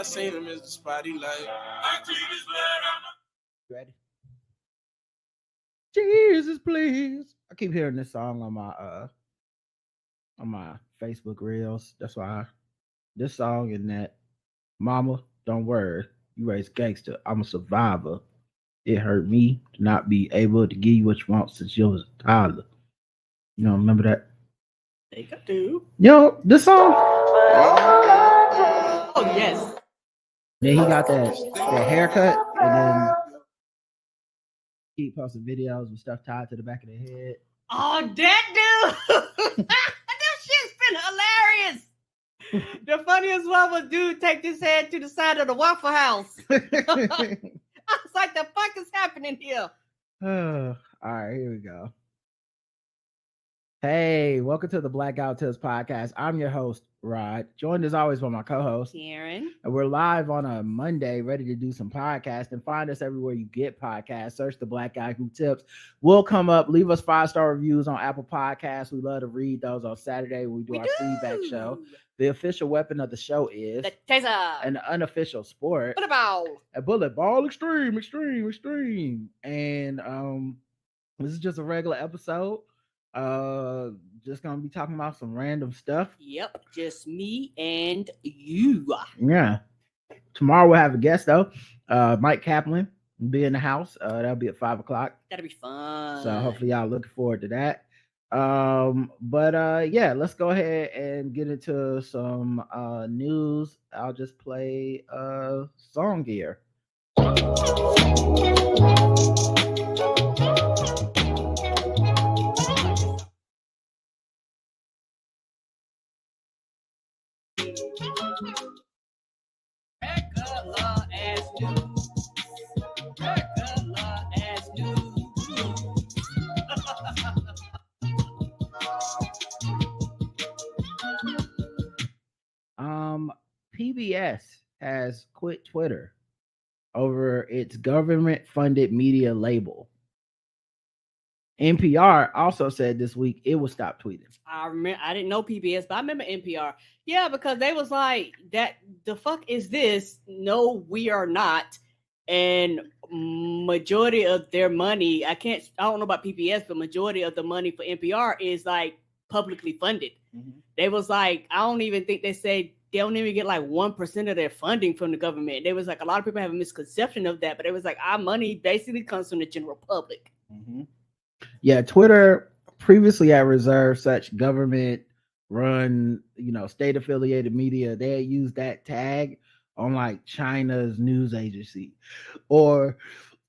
seen him in the spot. He like, I clean his blood. Ready? Jesus, please. I keep hearing this song on my Facebook reels. That's why this song and that Mama, don't worry. You raised gangster. I'm a survivor. It hurt me to not be able to give you what you want since you was a toddler. You know, remember that? I think I do. Yo, this song. Oh yes. Then he got that haircut, and then he posted videos with stuff tied to the back of the head. Oh, that dude! That shit's been hilarious. The funniest one was dude take his head to the side of the Waffle House. I was like, the fuck is happening here? All right, here we go. Hey, welcome to the Blackout Tips podcast. I'm your host, Rod, joined as always by my co-host, Karen. And we're live on a Monday, ready to do some podcasting. Find us everywhere you get podcasts. Search the Black Guy Who Tips. We'll come up. Leave us 5-star reviews on Apple Podcasts. We love to read those on Saturday when we do our feedback show. The official weapon of the show is the taser. And the unofficial sport, Bullet ball. A bullet ball. Extreme. And this is just a regular episode. Just gonna be talking about some random stuff. Yep, just me and you. Yeah. Tomorrow we'll have a guest though. Mike Kaplan will be in the house. That'll be at 5:00. That'll be fun. So hopefully y'all looking forward to that. But yeah, let's go ahead and get into some news. I'll just play a song here. PBS has quit Twitter over its government-funded media label. NPR also said this week it will stop tweeting. I remember. I didn't know PBS, but I remember NPR. Yeah, because they was like, "That the fuck is this? No, we are not." And majority of their money, I don't know about PBS, but majority of the money for NPR is like publicly funded. Mm-hmm. They was like, I don't even think they said they don't even get like 1% of their funding from the government. They was like, a lot of people have a misconception of that, but it was like, our money basically comes from the general public. Mm-hmm. Yeah, Twitter previously had reserved such government-run, state-affiliated media. They had used that tag on like China's news agency or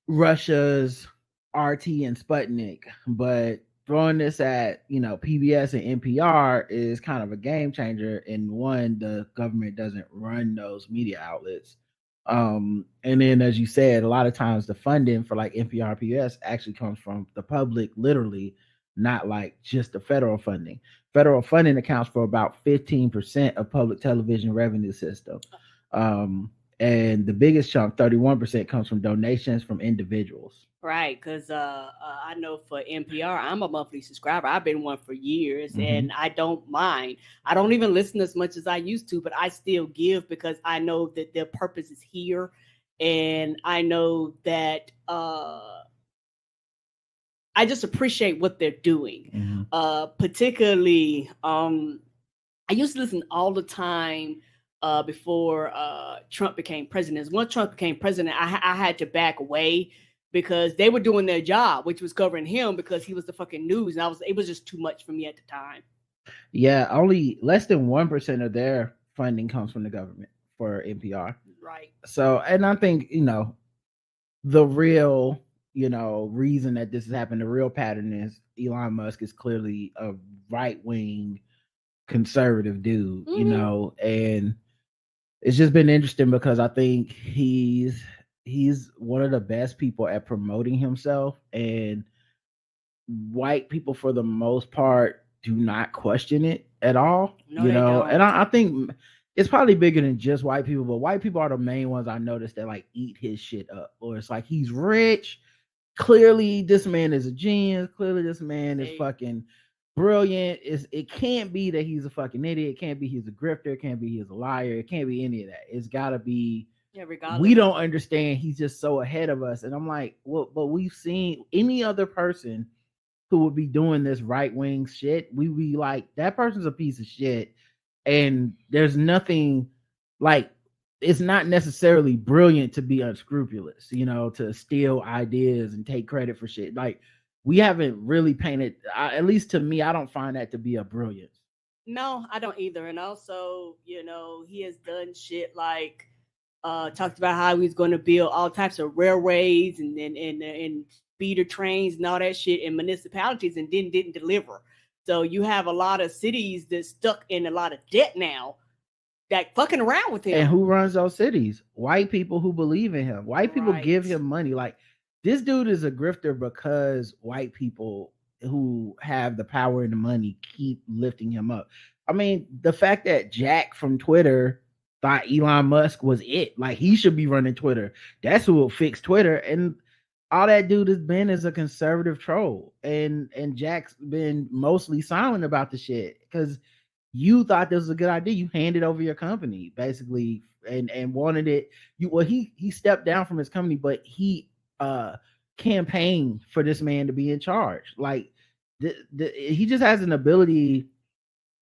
Russia's RT and Sputnik. But throwing this at, PBS and NPR is kind of a game changer. And one, the government doesn't run those media outlets. And then, as you said, a lot of times the funding for like NPR, PBS actually comes from the public, literally, not like just the federal funding. Federal funding accounts for about 15% of public television revenue system. And the biggest chunk, 31%, comes from donations from individuals. Right, because I know for NPR, I'm a monthly subscriber. I've been one for years, and I don't mind. I don't even listen as much as I used to, but I still give because I know that their purpose is here, and I know that I just appreciate what they're doing. Particularly, I used to listen all the time before Trump became president. Once Trump became president, I had to back away because they were doing their job, which was covering him because he was the fucking news. And it was just too much for me at the time. Yeah, only less than 1% of their funding comes from the government for NPR. Right. So, and I think, the real, reason that this has happened, the real pattern is Elon Musk is clearly a right-wing conservative dude, and it's just been interesting because I think he's one of the best people at promoting himself, and white people for the most part do not question it at all. No, and I think it's probably bigger than just white people, but white people are the main ones I noticed that like eat his shit up. Or it's like, he's rich, clearly this man is a genius, clearly this man is fucking brilliant. It can't be that he's a fucking idiot. It can't be he's a grifter. It can't be he's a liar. It can't be any of that. It's got to be. Yeah, regardless. We don't understand. He's just so ahead of us. And I'm like, well, but we've seen any other person who would be doing this right wing shit. We be like, that person's a piece of shit. And there's nothing like, it's not necessarily brilliant to be unscrupulous, you know, to steal ideas and take credit for shit. Like, we haven't really painted, at least to me, I don't find that to be a brilliance. No, I don't either. And also, you know, he has done shit like talked about how he's going to build all types of railways and feeder trains and all that shit in municipalities, and didn't deliver. So you have a lot of cities that's stuck in a lot of debt now that fucking around with him. And who runs those cities? White people who believe in him. White people give him money. Like, this dude is a grifter because white people who have the power and the money keep lifting him up. I mean, the fact that Jack from Twitter thought Elon Musk was it, like he should be running Twitter. That's who will fix Twitter. And all that dude has been is a conservative troll. And Jack's been mostly silent about the shit because you thought this was a good idea. You handed over your company basically and wanted it. He stepped down from his company, but he campaigned for this man to be in charge. Like he just has an ability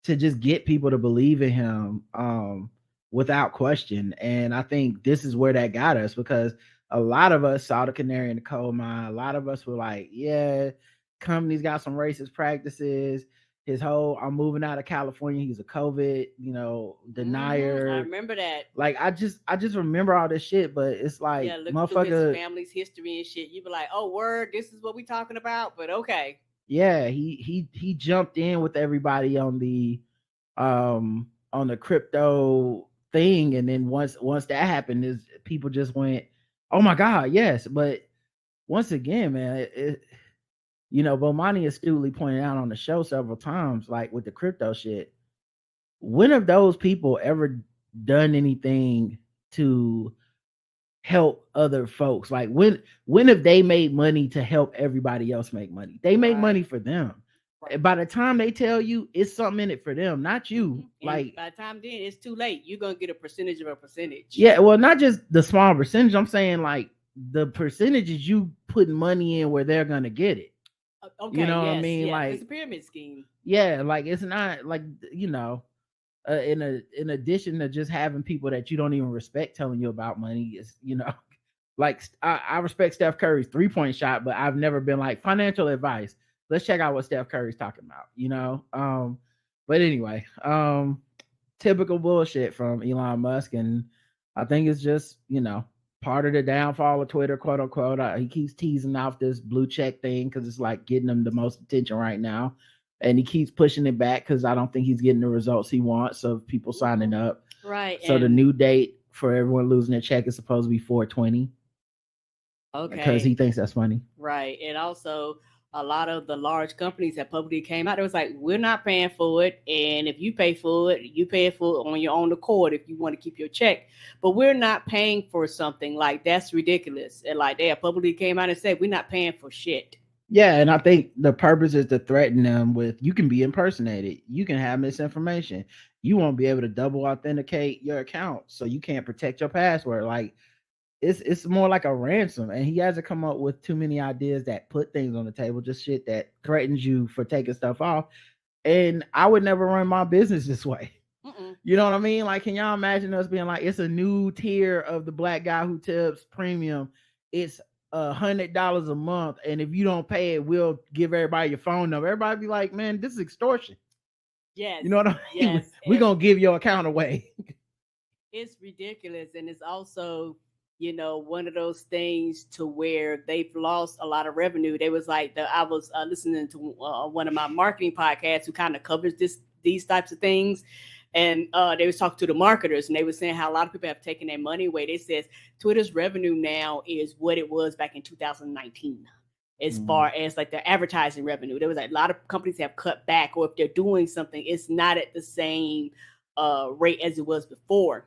to just get people to believe in him without question. And I think this is where that got us, because a lot of us saw the canary in the coal mine. A lot of us were like, yeah, company's got some racist practices. His whole, I'm moving out of California. He's a COVID, denier. I remember that. Like, I just remember all this shit, but it's like, look motherfucker, through his family's history and shit. You be like, oh, word, this is what we talking about. But okay. Yeah, he jumped in with everybody on the crypto thing, and then once that happened, is people just went, oh my god, yes. But once again, man, Bomani astutely pointed out on the show several times, like with the crypto shit, when have those people ever done anything to help other folks? Like, when have they made money to help everybody else make money? They make money for them. Right. By the time they tell you, it's something in it for them, not you. And like, by the time then, it's too late. You're gonna get a percentage of a percentage. Yeah, well, not just the small percentage. I'm saying like the percentages you put money in where they're gonna get it. Okay, you know what I mean? Like, it's a pyramid scheme. Yeah, like it's not like in addition to just having people that you don't even respect telling you about money, is like I respect Steph Curry's 3-point shot, but I've never been like, financial advice, let's check out what Steph Curry's talking about, but anyway, typical bullshit from Elon Musk, and I think it's just part of the downfall of Twitter, quote unquote. He keeps teasing off this blue check thing because it's like getting him the most attention right now. And he keeps pushing it back because I don't think he's getting the results he wants of people signing up. Right. So the new date for everyone losing their check is supposed to be 4/20. Okay. Because he thinks that's funny. Right. And also, a lot of the large companies that publicly came out, it was like, we're not paying for it. And if you pay for it, you pay for it on your own accord if you want to keep your check. But we're not paying for something. Like, that's ridiculous. And like, they publicly came out and said, we're not paying for shit. Yeah, and I think the purpose is to threaten them with, you can be impersonated, you can have misinformation, you won't be able to double authenticate your account, so you can't protect your password. Like, it's more like a ransom, and he hasn't come up with too many ideas that put things on the table, just shit that threatens you for taking stuff off. And I would never run my business this way. You know what I mean? Like, can y'all imagine us being like, it's a new tier of the Black Guy Who Tips premium, it's $100 a month, and if you don't pay it, we'll give everybody your phone number. Everybody be like, man, this is extortion. Yes. You know what I mean? Yes. We're gonna give your account away. It's ridiculous. And it's also, one of those things to where they've lost a lot of revenue. They was like, I was listening to one of my marketing podcasts who kind of covers these types of things. And they was talking to the marketers, and they were saying how a lot of people have taken their money away. They says Twitter's revenue now is what it was back in 2019, as far as like the advertising revenue. There was like a lot of companies have cut back, or if they're doing something, it's not at the same rate as it was before.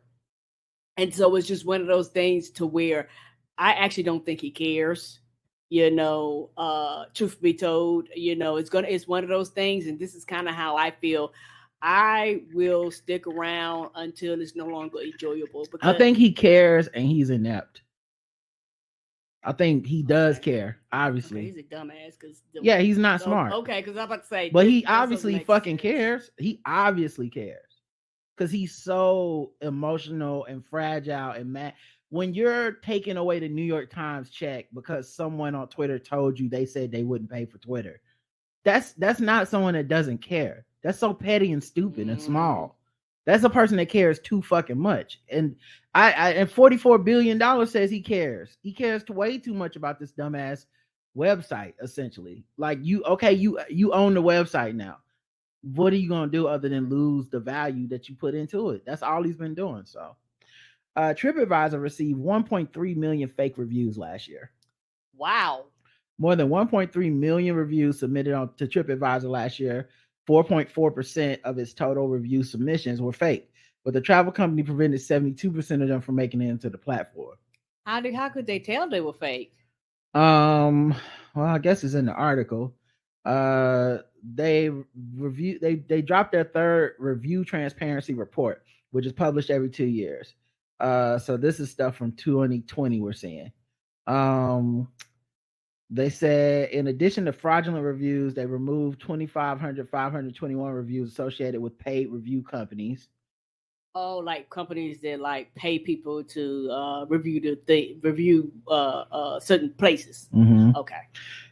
And so it's just one of those things to where I actually don't think he cares. truth be told, it's one of those things, and this is kind of how I feel. I will stick around until it's no longer enjoyable. I think he cares and he's inept. I think he does care, obviously. He's a dumbass because he's not smart. Okay, because I'm about to say, but he obviously fucking cares. He obviously cares because he's so emotional and fragile and mad. When you're taking away the New York Times check because someone on Twitter told you they said they wouldn't pay for Twitter, that's not someone that doesn't care. That's so petty and stupid and small. That's a person that cares too fucking much. And and $44 billion says he cares. He cares way too much about this dumbass website, essentially. Like you own the website now. What are you gonna do other than lose the value that you put into it? That's all he's been doing. So TripAdvisor received 1.3 million fake reviews last year. Wow. More than 1.3 million reviews submitted to TripAdvisor last year. 4.4% of its total review submissions were fake, but the travel company prevented 72% of them from making it into the platform. How could they tell they were fake? Well, I guess it's in the article. They dropped their third review transparency report, which is published every 2 years. So this is stuff from 2020 we're seeing. They said, in addition to fraudulent reviews, they removed 521 reviews associated with paid review companies. Oh, like companies that like pay people to review certain places. Mm-hmm. Okay.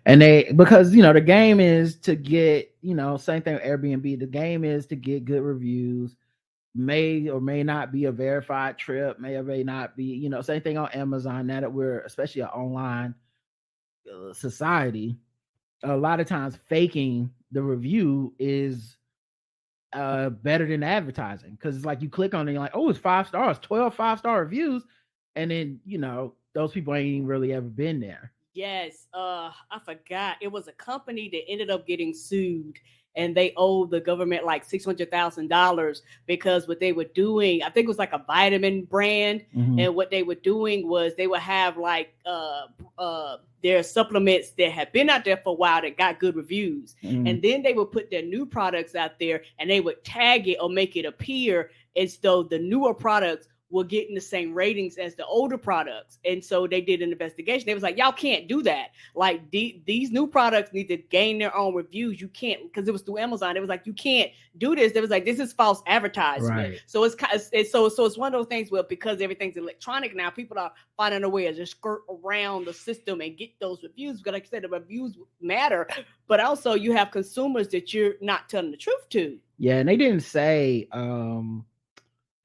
And because the game is to get, same thing with Airbnb. The game is to get good reviews. May or may not be a verified trip. May or may not be, same thing on Amazon. Now that we're especially an online society, a lot of times faking the review is better than advertising, because it's like you click on it, you're like, oh, it's 5 stars, 12 5-star reviews, and then those people ain't even really ever been there. Yes, I forgot. It was a company that ended up getting sued, and they owed the government like $600,000 because what they were doing, I think it was like a vitamin brand, and what they were doing was they would have like their supplements that had been out there for a while that got good reviews, and then they would put their new products out there, and they would tag it or make it appear as though the newer products were getting the same ratings as the older products. And so they did an investigation. They was like, y'all can't do that. Like these new products need to gain their own reviews. You can't, because it was through Amazon. It was like, you can't do this. They was like, this is false advertisement. Right. So it's one of those things where, because everything's electronic now, people are finding a way to just skirt around the system and get those reviews. Because like I said, the reviews matter, but also you have consumers that you're not telling the truth to. Yeah, and they didn't say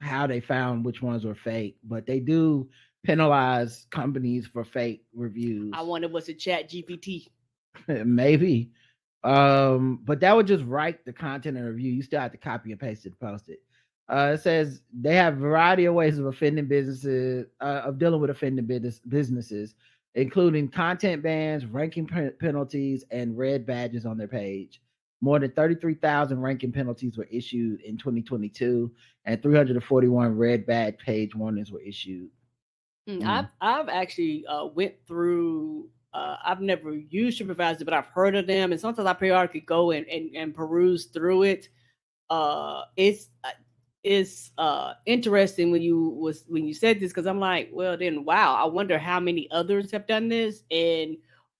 how they found which ones were fake, but they do penalize companies for fake reviews. I wonder, was it ChatGPT? Maybe. But that would just write the content and review. You still have to copy and paste it to post it. It says they have a variety of ways of offending businesses, of dealing with offending businesses, including content bans, ranking penalties, and red badges on their page. More than 33,000 ranking penalties were issued in 2022, and 341 red badge page warnings were issued. I've actually went through. I've never used TripAdvisor, but I've heard of them, and sometimes I periodically go and peruse through it. It's interesting when you said this, because I'm like, well, then wow, I wonder how many others have done this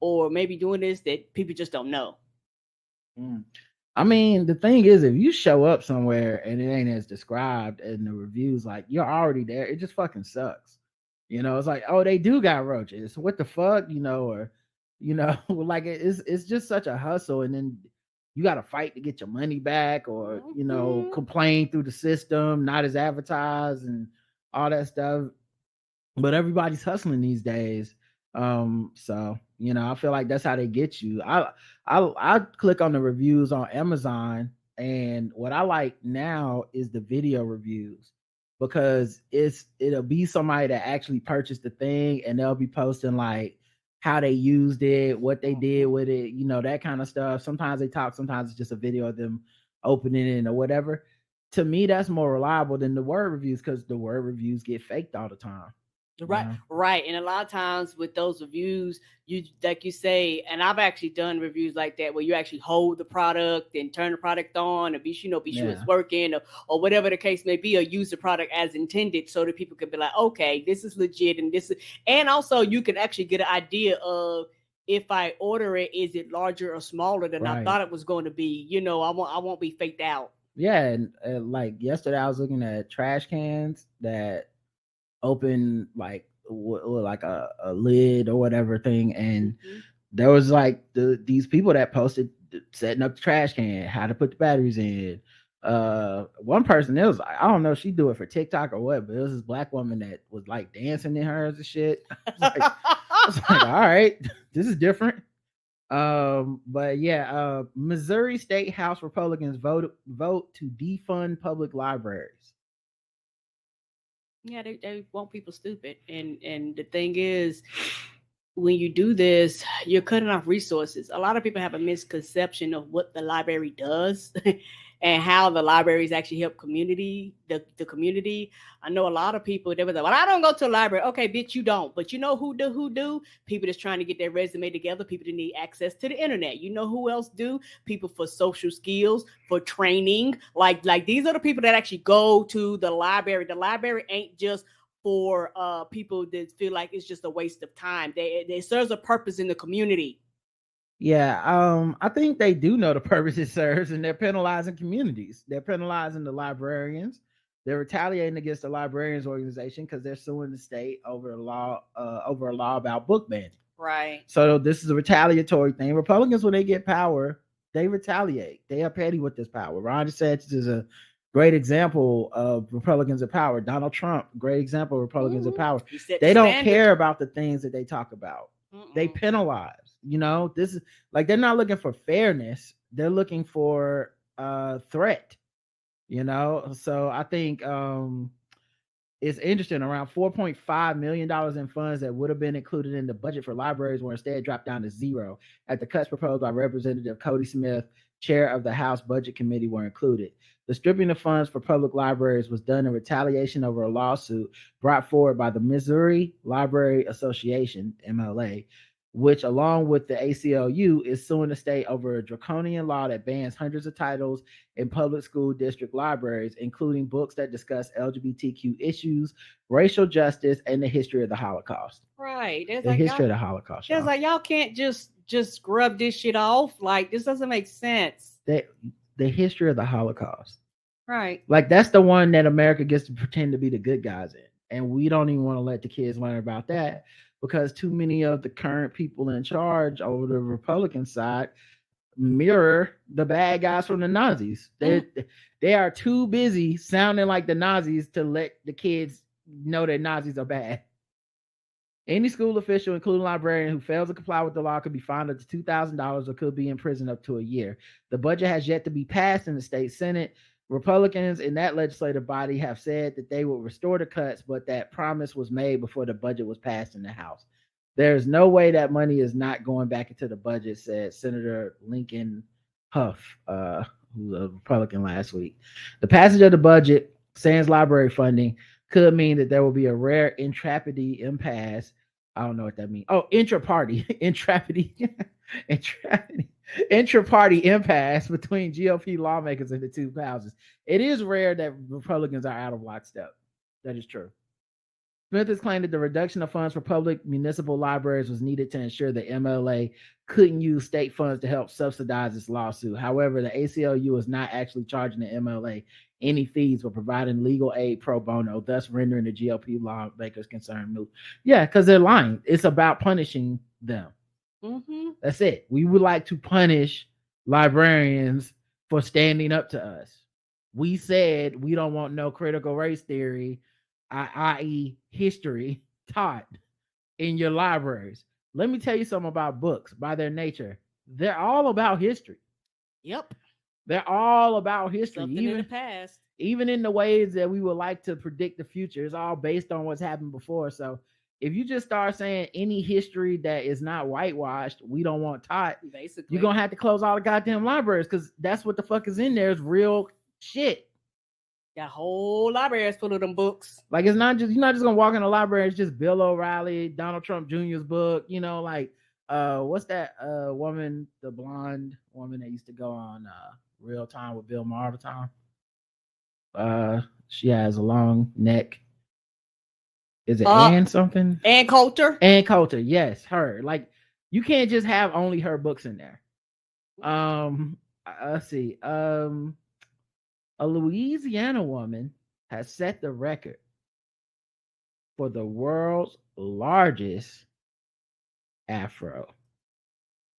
or maybe doing this that people just don't know. I mean, the thing is, if you show up somewhere and it ain't as described in the reviews, like, you're already there, it just fucking sucks. It's like, oh, they do got roaches. What the fuck, or like it's just such a hustle, and then you got to fight to get your money back, or complain through the system, not as advertised and all that stuff. But everybody's hustling these days. So I feel like that's how they get you. I click on the reviews on Amazon, and what I like now is the video reviews, because it'll be somebody that actually purchased the thing, and they'll be posting like how they used it, what they did with it, that kind of stuff. Sometimes they talk, sometimes it's just a video of them opening it or whatever. To me, that's more reliable than the word reviews, because the word reviews get faked all the time. Right. And a lot of times with those reviews, you like you say, and I've actually done reviews like that where you actually hold the product and turn the product on and be sure it's working or whatever the case may be, or use the product as intended so that people can be like, okay, this is legit and also you can actually get an idea of if I order it, is it larger or smaller than I thought it was going to be? I won't be faked out. Yeah, and like yesterday, I was looking at trash cans that open like like a lid or whatever thing, and there was like these people that posted setting up the trash can, how to put the batteries in. One person, it was like, I don't know if she do it for TikTok or what, but it was this black woman that was like dancing in hers and shit. I was like, all right, this is different. But yeah, Missouri State House Republicans vote to defund public libraries. Yeah, they want people stupid, and the thing is, when you do this, you're cutting off resources. A lot of people have a misconception of what the library does and how the libraries actually help the community. I know a lot of people, they were like, well, I don't go to a library. Okay, bitch, you don't. But you know who do? People that's trying to get their resume together, people that need access to the internet. You know who else do? People for social skills, for training. Like these are the people that actually go to the library. The library ain't just for people that feel like it's just a waste of time. It serves a purpose in the community. Yeah, I think they do know the purpose it serves, and they're penalizing communities. They're penalizing the librarians. They're retaliating against the librarians organization because they're suing the state over a law about book banning. Right. So this is a retaliatory thing. Republicans, when they get power, they retaliate. They are petty with this power. Ron DeSantis is a great example of Republicans of power. Donald Trump, great example of Republicans of power. They don't care about the things that they talk about. They penalize. This is like, they're not looking for fairness. They're looking for threat. So I think it's interesting. Around $4.5 million in funds that would have been included in the budget for libraries were instead dropped down to zero at the cuts proposed by Representative Cody Smith, chair of the House Budget Committee, were included. The stripping of funds for public libraries was done in retaliation over a lawsuit brought forward by the Missouri Library Association, MLA, which, along with the ACLU, is suing the state over a draconian law that bans hundreds of titles in public school district libraries, including books that discuss LGBTQ issues, racial justice, and the history of the Holocaust. Right. The history of the Holocaust. It's like, y'all can't just scrub this shit off. Like, this doesn't make sense. The history of the Holocaust. Right. Like, that's the one that America gets to pretend to be the good guys in. And we don't even want to let the kids learn about that, because too many of the current people in charge over the Republican side mirror the bad guys from the Nazis. They are too busy sounding like the Nazis to let the kids know that Nazis are bad. Any school official, including a librarian, who fails to comply with the law could be fined up to $2,000 or could be in prison up to a year. The budget has yet to be passed in the state Senate. Republicans in that legislative body have said that they will restore the cuts, but that promise was made before the budget was passed in the House. There's no way that money is not going back into the budget, said Senator Lincoln Huff, who's a Republican last week. The passage of the budget, sans library funding, could mean that there will be a rare intrapidity impasse. I don't know what that means. Oh, intra-party impasse between GOP lawmakers in the two houses. It is rare that Republicans are out of lockstep. That is true. Smith has claimed that the reduction of funds for public municipal libraries was needed to ensure the MLA couldn't use state funds to help subsidize this lawsuit. However, the ACLU is not actually charging the MLA any fees for providing legal aid pro bono, thus rendering the GOP lawmakers concerned moot. Yeah, because they're lying. It's about punishing them. That's it. We would like to punish librarians for standing up to us. We said we don't want no critical race theory, i.e. history, taught in your libraries. Let me tell you something about books. By their nature, they're all about history. Yep. They're all about history. Something in the past. Even in the ways that we would like to predict the future. It's all based on what's happened before. So if you just start saying any history that is not whitewashed, we don't want taught, basically, you're going to have to close all the goddamn libraries, because that's what the fuck is in there is real shit. Got whole libraries full of them books. Like it's not just you're not just gonna walk in the library. It's just Bill O'Reilly, Donald Trump Jr.'s book. You know, like what's that woman, the blonde woman that used to go on Real Time with Bill Maher all the time? She has a long neck. Is it Ann something? Ann Coulter. Ann Coulter, yes, her. Like you can't just have only her books in there. Let's see. A Louisiana woman has set the record for the world's largest afro.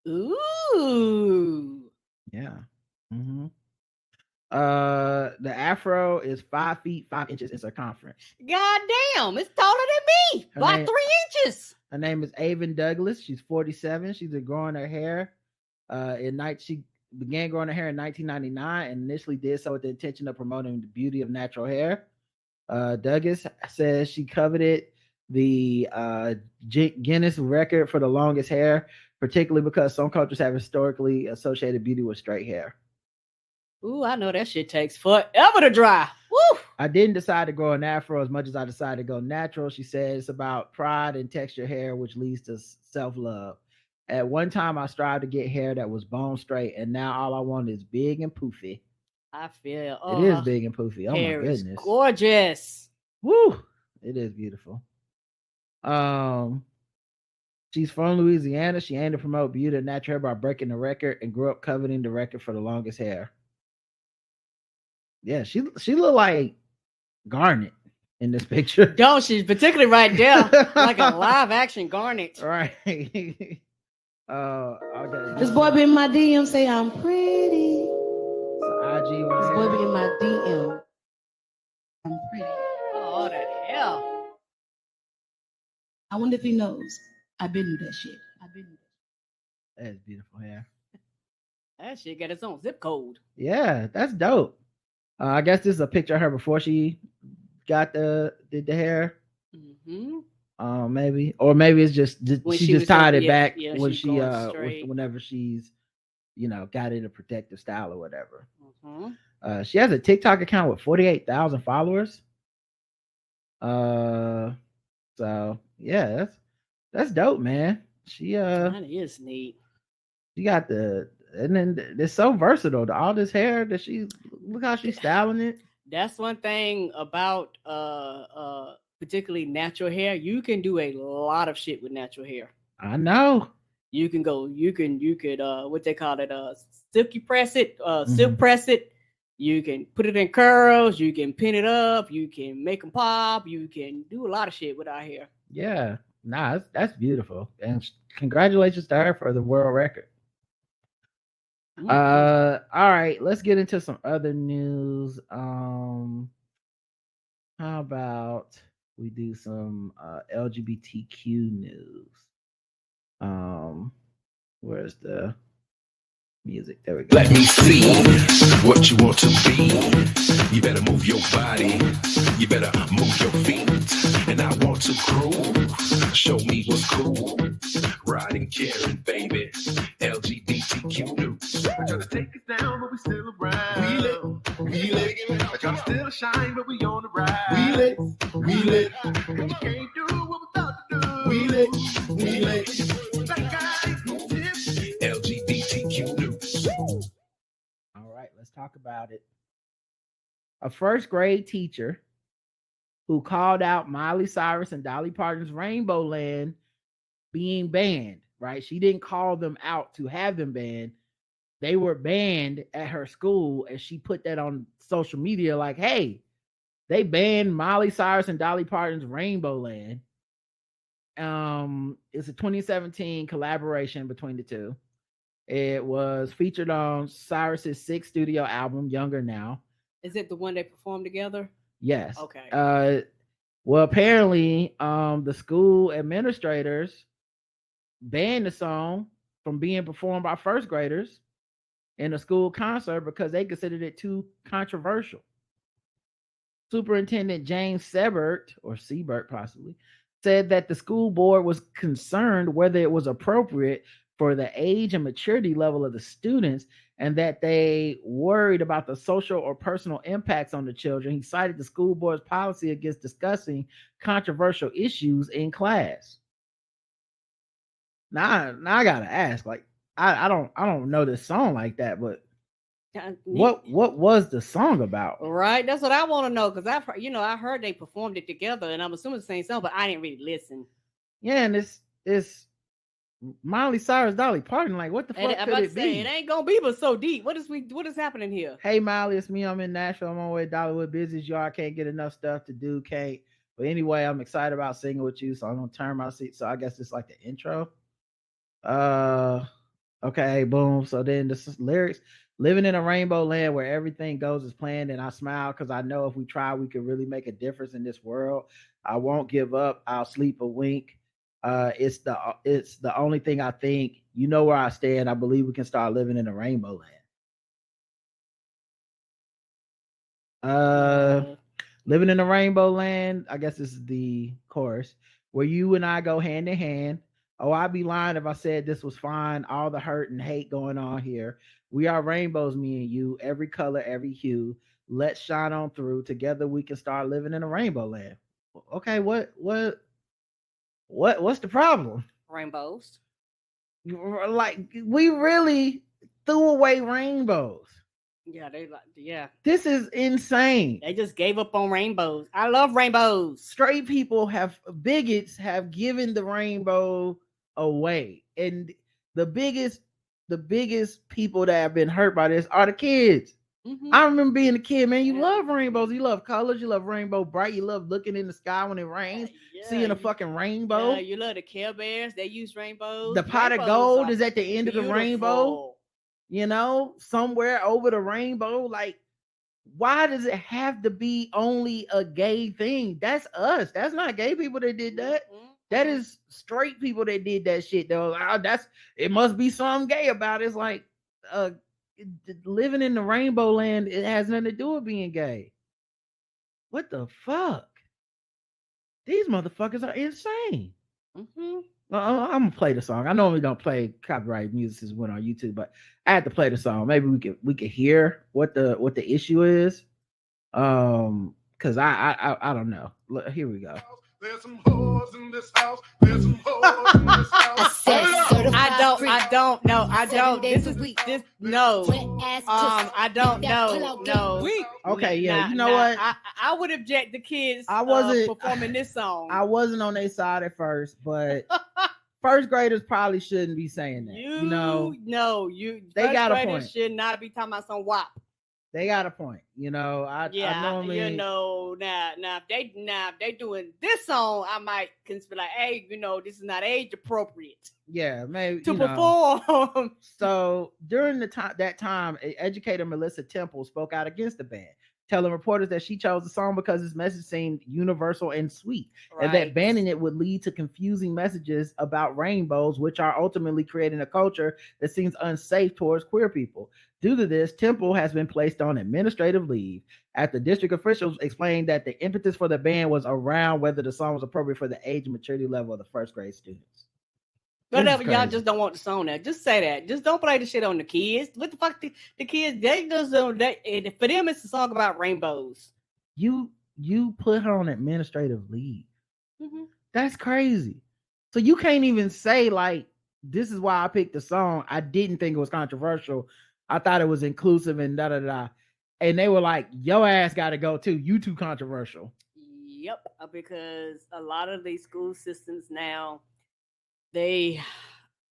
Ooh. Yeah. Mm-hmm. The afro is 5 feet 5 inches in circumference. God damn, it's taller than me. By 3 inches. Her name is Avon Douglas. She's 47. She's been growing her hair. She began growing her hair in 1999 and initially did so with the intention of promoting the beauty of natural hair. Douglas says she coveted the Guinness record for the longest hair, particularly because some cultures have historically associated beauty with straight hair. Ooh, I know that shit takes forever to dry. Woo! I didn't decide to grow an afro as much as I decided to go natural. She says it's about pride and texture hair, which leads to self-love. At one time, I strived to get hair that was bone straight, and now all I want is big and poofy. I feel it is big and poofy. Oh my goodness, is gorgeous. Woo! It is beautiful. She's from Louisiana. She aimed to promote beauty and natural hair by breaking the record and grew up coveting the record for the longest hair. Yeah, she looked like Garnet in this picture. Don't she? Particularly right there, like a live action Garnet. Right. Okay. This boy be in my DM say I'm pretty. IG. This boy be in my DM. I'm pretty. Oh, that hell. I wonder if he knows. I've been through that shit. That is beautiful hair. That shit got its own zip code. Yeah, that's dope. I guess this is a picture of her before she did the hair. Mm-hmm. Maybe it's just she just tied it back when she whenever she's got in a protective style or whatever. Mm-hmm. She has a TikTok account with 48,000 followers. So yeah, that's dope, man. That is neat. She got and then it's so versatile. All this hair that look how she's styling it. That's one thing about particularly natural hair. You can do a lot of shit with natural hair. I know. You could what they call it, silky press it, silk press it. You can put it in curls, you can pin it up, you can make them pop, you can do a lot of shit with our hair. Yeah. Nah, that's beautiful. And congratulations to her for the world record. Mm-hmm. All right, let's get into some other news. How about we do some LGBTQ news? Where's the music? There we go. Let me see what you want to be. You better move your body. You better move your feet. And I want to groove. Show me what's cool. Riding, caring, baby. LGBTQ news. We're trying to take us down, but we still around. We lit. We're trying to still shine, but we on the ride. We lit. And you can't do what we're about to do. We lit. LGBTQ news. All right, let's talk about it. A first grade teacher who called out Miley Cyrus and Dolly Parton's Rainbow Land being banned, right? She didn't call them out to have them banned. They were banned at her school, and she put that on social media like, hey, they banned Miley Cyrus and Dolly Parton's Rainbow Land. It's a 2017 collaboration between the two. It was featured on Cyrus's 6th studio album, Younger Now. Is it the one they performed together? Yes. Okay. Well, apparently, the school administrators banned the song from being performed by first graders in a school concert because they considered it too controversial. Superintendent James Siebert possibly, said that the school board was concerned whether it was appropriate for the age and maturity level of the students, and that they worried about the social or personal impacts on the children. He cited the school board's policy against discussing controversial issues in class. Now I gotta ask, like, I don't know this song like that, but what was the song about? Right, that's what I want to know, because I heard they performed it together, and I'm assuming the same song, but I didn't really listen. Yeah, and it's Miley Cyrus, Dolly Parton. Like, what the fuck could it be? It ain't gonna be but so deep. What is happening here? Hey Miley, it's me. I'm in Nashville. I'm on my way to Dollywood. Busy as you are, I can't get enough stuff to do. Can't. But anyway, I'm excited about singing with you, so I'm gonna turn my seat. So I guess it's like the intro. Okay, boom. So then the lyrics: living in a rainbow land where everything goes as planned, and I smile because I know if we try, we could really make a difference in this world. I won't give up. I'll sleep a wink. It's the only thing I think. You know where I stand. I believe we can start living in a rainbow land. Living in a rainbow land. I guess this is the chorus where you and I go hand in hand. Oh, I'd be lying if I said this was fine. All the hurt and hate going on here. We are rainbows, me and you. Every color, every hue. Let's shine on through. Together we can start living in a rainbow land. Okay, what's the problem? Rainbows. Like, we really threw away rainbows. Yeah. This is insane. They just gave up on rainbows. I love rainbows. Straight people bigots have given the rainbow away. And the biggest people that have been hurt by this are the kids. Mm-hmm. I remember being a kid, man. You love rainbows. You love colors. You love rainbow bright. You love looking in the sky when it rains, seeing a fucking rainbow. Yeah, you love the Care Bears. They use rainbows. The pot of gold is at the end of the rainbow. You know, somewhere over the rainbow. Like, why does it have to be only a gay thing? That's us. That's not gay people that did that. Mm-hmm. That is straight people that did that shit, though. It must be something gay about it. It's like, living in the rainbow land, it has nothing to do with being gay. What the fuck? These motherfuckers are insane. Mm-hmm. I'm gonna play the song. I normally don't play copyright music since when on YouTube, but I had to play the song. Maybe we could hear what the issue is. Because I don't know. Look, here we go. There's some hoes in this house. There's some hoes in this house. I don't know. I don't. No. I don't know. No. Okay, yeah. You know what? I would object the kids performing this song. I wasn't on their side at first, but first graders probably shouldn't be saying that. They got a point. Should not be talking about some WAP. They got a point, I normally, now if they doing this song, I might consider like, hey, this is not age appropriate. Yeah, maybe to perform. So during that time, educator Melissa Temple spoke out against the ban, telling reporters that she chose the song because its message seemed universal and sweet, and that banning it would lead to confusing messages about rainbows, which are ultimately creating a culture that seems unsafe towards queer people. Due to this, Temple has been placed on administrative leave after district officials explained that the impetus for the ban was around whether the song was appropriate for the age and maturity level of the first grade students. Whatever, y'all just don't want the song there. Just say that. Just don't play the shit on the kids. What the fuck? The kids, they just don't. For them, it's a song about rainbows. You put her on administrative leave. Mm-hmm. That's crazy. So you can't even say, like, this is why I picked the song. I didn't think it was controversial. I thought it was inclusive and da-da-da. And they were like, your ass got to go too. You too controversial. Yep, because a lot of these school systems now, they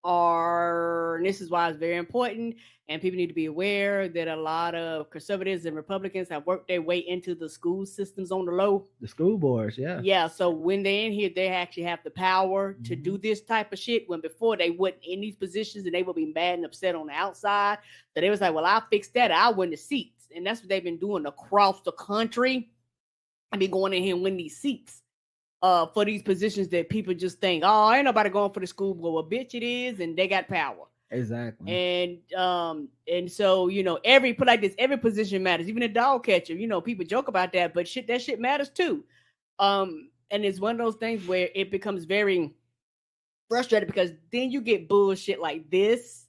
are, and this is why it's very important, and people need to be aware that a lot of conservatives and Republicans have worked their way into the school systems on the low. The school boards, yeah. Yeah, so when they're in here, they actually have the power to do this type of shit, when before they wasn't in these positions and they would be mad and upset on the outside. So they was like, well, I'll fix that. I'll win the seats. And that's what they've been doing across the country. I be going in here and win these seats. For these positions that people just think, oh, ain't nobody going for the school board. Well, bitch, it is, and they got power. Exactly. And so, every position matters. Even a dog catcher, people joke about that, but that shit matters too. And it's one of those things where it becomes very frustrated because then you get bullshit like this,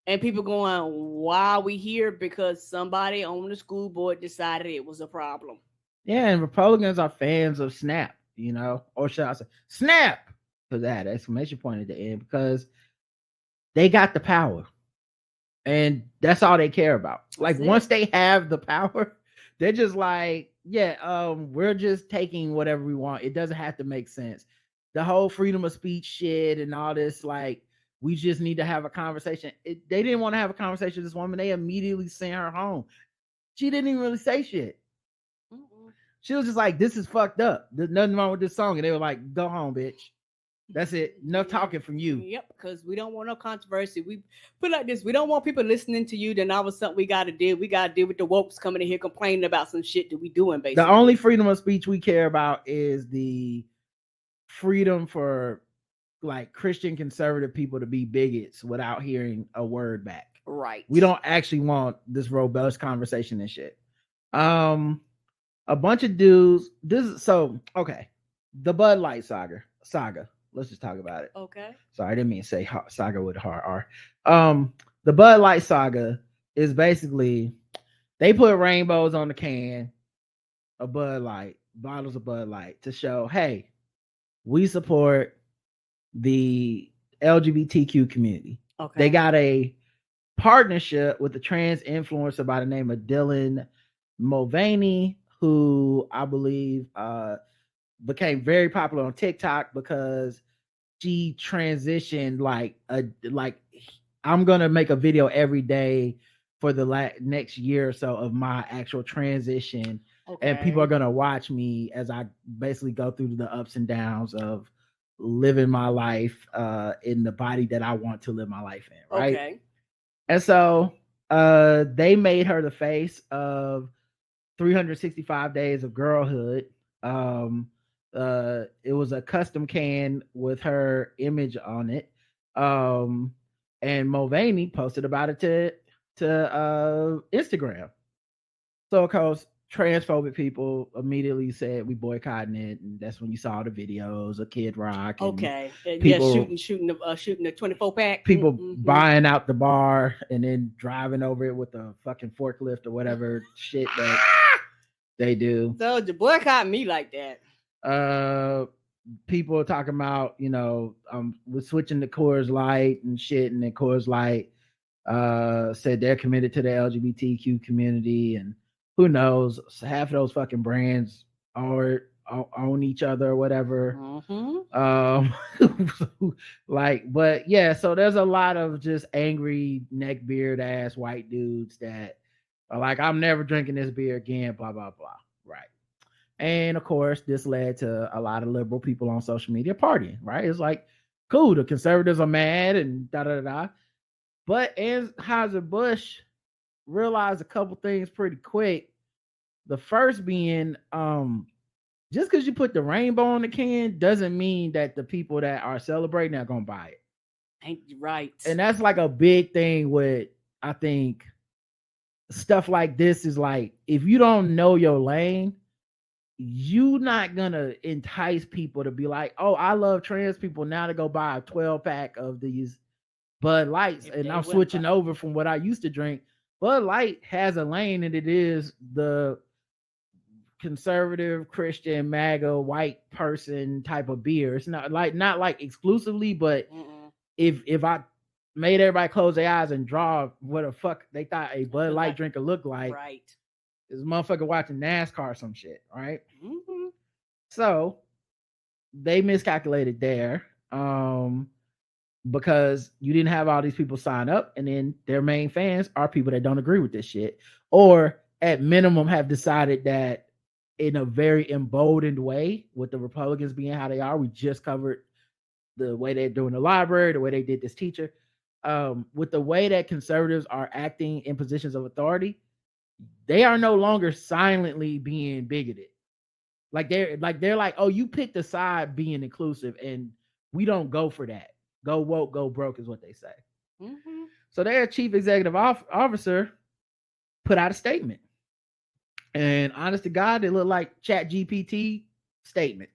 and people going, "Why are we here?" Because somebody on the school board decided it was a problem. Yeah, and Republicans are fans of Snap, you know, or should I say Snap for that exclamation point at the end, because they got the power. And that's all they care about. Like once they have the power, they're just like, yeah, we're just taking whatever we want. It doesn't have to make sense. The whole freedom of speech shit and all this, like, we just need to have a conversation. They didn't want to have a conversation with this woman. They immediately sent her home. She didn't even really say shit. She was just like, this is fucked up. There's nothing wrong with this song. And they were like, go home, bitch. That's it. Enough talking from you. Yep, because we don't want no controversy. We put like this. We don't want people listening to you. Then all of a sudden we got to deal. We got to deal with the wokes coming in here complaining about some shit that we doing. Basically, the only freedom of speech we care about is the freedom for like Christian conservative people to be bigots without hearing a word back. Right. We don't actually want this robust conversation and shit. A bunch of dudes. Okay. The Bud Light saga. Let's just talk about it. Okay. Sorry, I didn't mean to say saga with a hard R. The Bud Light saga is basically they put rainbows on the can of Bud Light, bottles of Bud Light, to show, hey, we support the LGBTQ community. Okay. They got a partnership with a trans influencer by the name of Dylan Mulvaney, who I believe became very popular on TikTok because she transitioned like I'm gonna make a video every day for the next year or so of my actual transition. Okay. And people are gonna watch me as I basically go through the ups and downs of living my life in the body that I want to live my life in, right? Okay. And so they made her the face of 365 days of girlhood. It was a custom can with her image on it. And Mulvaney posted about it to Instagram. So of course, transphobic people immediately said we boycotting it, and that's when you saw the videos of Kid Rock. Okay, people, shooting the 24 pack. People buying out the bar and then driving over it with a fucking forklift or whatever shit that they do. So to boycott me like that. People are talking about, we're switching to Coors Light and shit, and then Coors Light said they're committed to the LGBTQ community, and who knows, half of those fucking brands own each other or whatever. But yeah, so there's a lot of just angry neckbeard ass white dudes that are like, I'm never drinking this beer again, blah blah blah. Right. And of course, this led to a lot of liberal people on social media partying, right? It's like, cool, the conservatives are mad and da-da-da-da. But Anheuser-Busch realized a couple things pretty quick. The first being, just because you put the rainbow on the can doesn't mean that the people that are celebrating are going to buy it. Ain't right. And that's like a big thing with, I think, stuff like this is like, if you don't know your lane, you're not gonna entice people to be like, oh, I love trans people now to go buy a 12-pack of these Bud Lights, and I'm switching over from what I used to drink. Bud Light has a lane, and it is the conservative Christian MAGA white person type of beer. It's not like exclusively, but if I made everybody close their eyes and draw what the fuck they thought a Bud Light drinker looked like, right? This motherfucker watching NASCAR or some shit, right? So they miscalculated there, because you didn't have all these people sign up, and then their main fans are people that don't agree with this shit, or at minimum have decided that in a very emboldened way, with the Republicans being how they are. We just covered the way they're doing the library, the way they did this teacher, with the way that conservatives are acting in positions of authority. They are no longer silently being bigoted. Like they're like, oh, you picked a side being inclusive, and we don't go for that. Go woke, go broke is what they say. So their chief executive officer put out a statement, and honest to God, it looked like ChatGPT statement.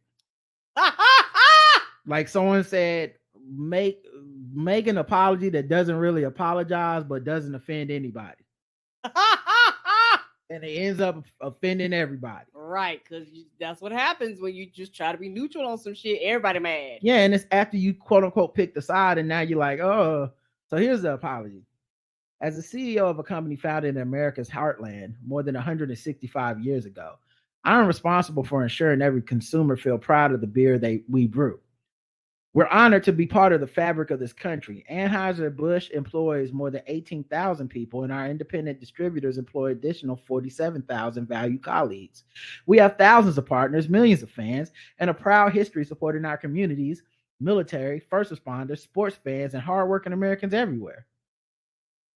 Like someone said, make an apology that doesn't really apologize but doesn't offend anybody. And it ends up offending everybody. Right, because that's what happens when you just try to be neutral on some shit. Everybody mad. Yeah, and it's after you quote unquote pick the side, and now you're like, oh, so here's the apology. As the CEO of a company founded in America's heartland more than 165 years ago, I am responsible for ensuring every consumer feel proud of the beer we brew. We're honored to be part of the fabric of this country. Anheuser-Busch employs more than 18,000 people, and our independent distributors employ additional 47,000 valued colleagues. We have thousands of partners, millions of fans, and a proud history supporting our communities, military, first responders, sports fans, and hardworking Americans everywhere.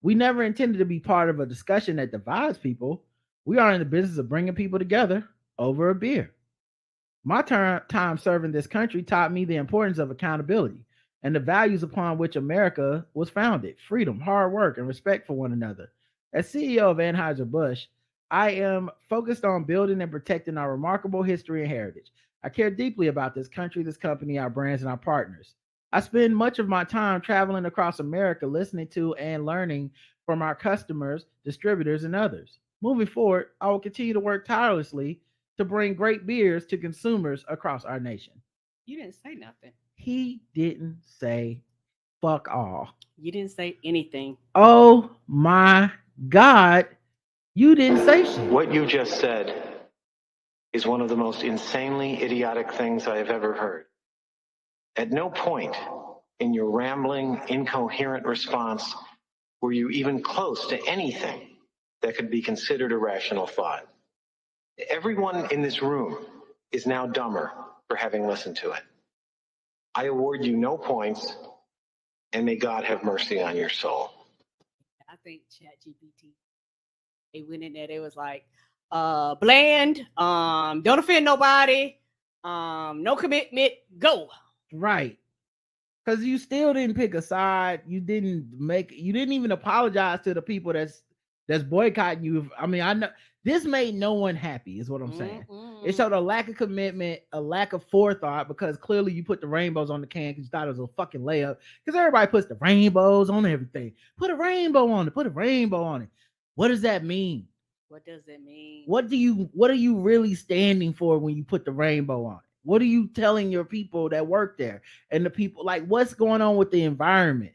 We never intended to be part of a discussion that divides people. We are in the business of bringing people together over a beer. My time serving this country taught me the importance of accountability and the values upon which America was founded: freedom, hard work, and respect for one another. As CEO of Anheuser-Busch, I am focused on building and protecting our remarkable history and heritage. I care deeply about this country, this company, our brands, and our partners. I spend much of my time traveling across America, listening to and learning from our customers, distributors, and others. Moving forward, I will continue to work tirelessly to bring great beers to consumers across our nation. You didn't say nothing. He didn't say fuck all. You didn't say anything. Oh my God, you didn't say shit. What you just said is one of the most insanely idiotic things I have ever heard. At no point in your rambling, incoherent response were you even close to anything that could be considered a rational thought. Everyone in this room is now dumber for having listened to it. I award you no points, and may God have mercy on your soul. I think ChatGPT, they went in there, they was like, bland, don't offend nobody, no commitment, go. Right. Because you still didn't pick a side. You didn't even apologize to the people that's boycotting you. I mean, I know this made no one happy, is what I'm saying. It showed a lack of commitment, a lack of forethought, because clearly you put the rainbows on the can because you thought it was a fucking layup. Because everybody puts the rainbows on everything. Put a rainbow on it. Put a rainbow on it. What does that mean? What does it mean? What are you really standing for when you put the rainbow on it? What are you telling your people that work there and the people, like, what's going on with the environment?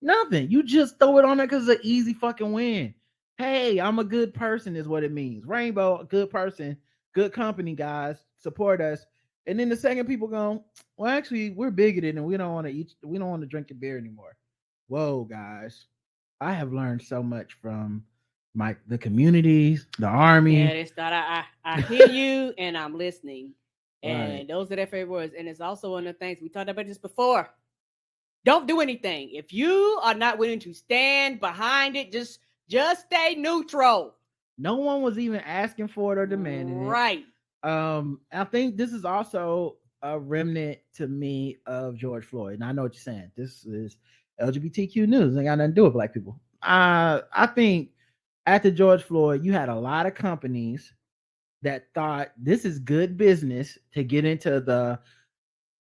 Nothing. You just throw it on there because it's an easy fucking win. Hey, I'm a good person is what it means. Rainbow, good person, good company, guys. Support us. And then the second people go, well, actually, we're bigoted and we don't want to drink a beer anymore. Whoa, guys. I have learned so much from the communities, the army. Yeah, it's not, I hear you and I'm listening. And Right. Those are their favorite words. And it's also one of the things we talked about this before. Don't do anything. If you are not willing to stand behind it, just stay neutral. No one was even asking for it or demanding it. Right. I think this is also a remnant to me of George Floyd. And I know what you're saying. This is LGBTQ news. Ain't got nothing to do with black people. I think after George Floyd, you had a lot of companies that thought this is good business to get into the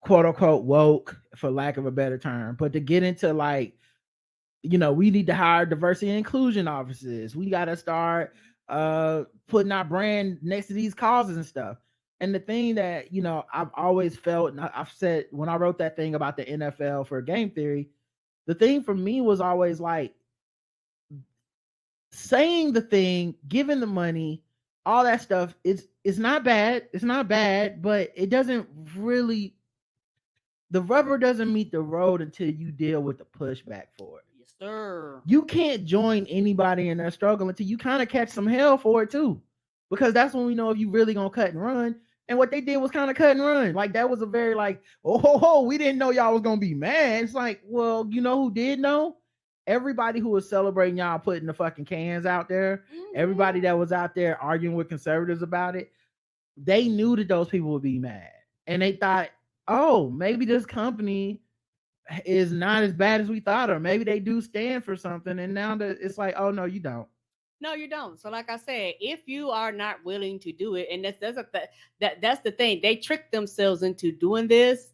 quote unquote woke, for lack of a better term, but to get into, like, you know, we need to hire diversity and inclusion officers. We got to start putting our brand next to these causes and stuff. And the thing that, you know, I've always felt, and I've said when I wrote that thing about the NFL for game theory, the thing for me was always like saying the thing, giving the money, all that stuff. It's not bad. It's not bad, but it doesn't really, the rubber doesn't meet the road until you deal with the pushback for it. Yes, sir. You can't join anybody in their struggle until you kind of catch some hell for it too, because that's when we know if you really gonna cut and run. And what they did was kind of cut and run. Like, that was a very like, oh, we didn't know y'all was gonna be mad. It's like, well, you know who did know? Everybody who was celebrating y'all putting the fucking cans out there, everybody that was out there arguing with conservatives about it, they knew that those people would be mad. And they thought, oh, maybe this company is not as bad as we thought, or maybe they do stand for something. And now that it's like, oh, no, you don't. No, you don't. So like I said, if you are not willing to do it, and that's the thing. They tricked themselves into doing this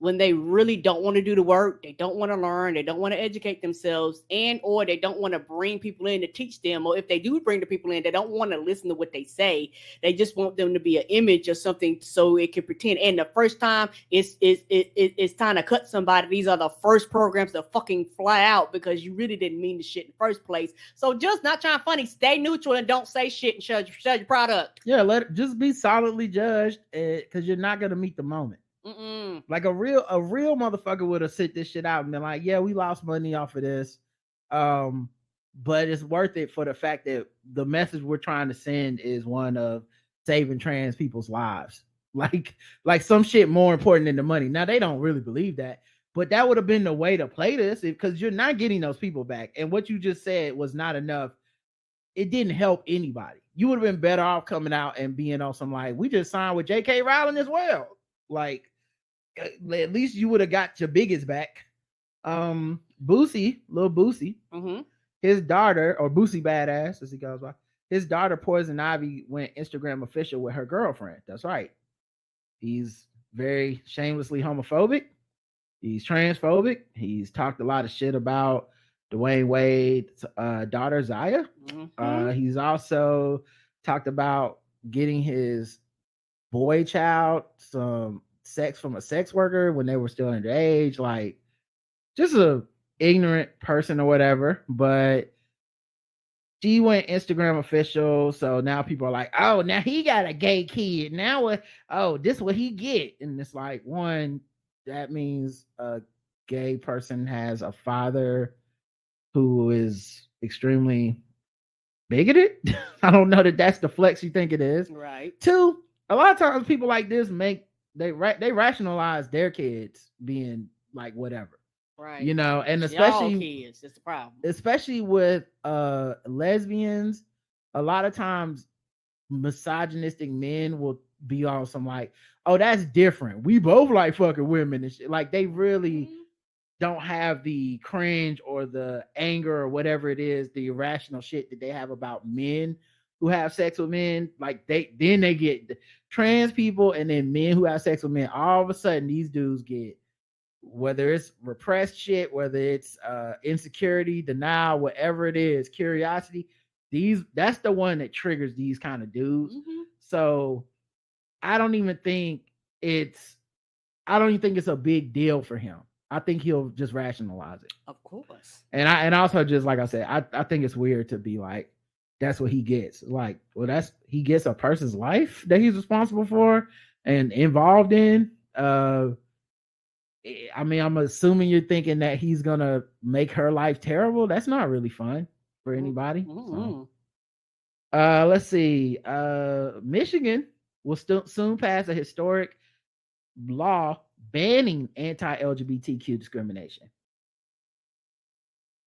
when they really don't want to do the work, they don't want to learn, they don't want to educate themselves, and or they don't want to bring people in to teach them, or if they do bring the people in, they don't want to listen to what they say. They just want them to be an image or something so it can pretend. And the first time it's time to cut somebody, these are the first programs to fucking fly out because you really didn't mean the shit in the first place. So just not trying funny, stay neutral and don't say shit and show your product. Yeah, let it just be solidly judged because you're not gonna meet the moment. Like a real motherfucker would have sit this shit out and been like, yeah, we lost money off of this, but it's worth it for the fact that the message we're trying to send is one of saving trans people's lives. Like some shit more important than the money. Now they don't really believe that, but that would have been the way to play this because you're not getting those people back. And what you just said was not enough. It didn't help anybody. You would have been better off coming out and being on some like, we just signed with J.K. Rowling as well. Like, at least you would have got your biggest back. Boosie, little Boosie, his daughter, or Boosie Badass, as he goes by, his daughter Poison Ivy went Instagram official with her girlfriend. That's right. He's very shamelessly homophobic. He's transphobic. He's talked a lot of shit about Dwayne Wade's daughter Zaya. He's also talked about getting his boy child some sex from a sex worker when they were still underage, like just a ignorant person or whatever. But she went Instagram official, so now people are like, oh, now he got a gay kid. Now what? Oh, this what he get? And it's like, one, that means a gay person has a father who is extremely bigoted. I don't know that that's the flex you think it is. Right. Two, a lot of times people like this they rationalize their kids being like whatever, right? You know, and especially y'all kids, that's the problem. Especially with lesbians, a lot of times misogynistic men will be on some like, oh, that's different. We both like fucking women and shit. Like they really don't have the cringe or the anger or whatever it is, the irrational shit that they have about men who have sex with men. Like they get trans people and then men who have sex with men. All of a sudden, these dudes get, whether it's repressed shit, whether it's insecurity, denial, whatever it is, curiosity. That's the one that triggers these kind of dudes. So I don't even think it's a big deal for him. I think he'll just rationalize it. Of course. And also, just like I said, I think it's weird to be like, that's what he gets. Like, well, he gets a person's life that he's responsible for and involved in. I mean, I'm assuming you're thinking that he's gonna make her life terrible. That's not really fun for anybody. So, let's see. Michigan will still soon pass a historic law banning anti-LGBTQ discrimination.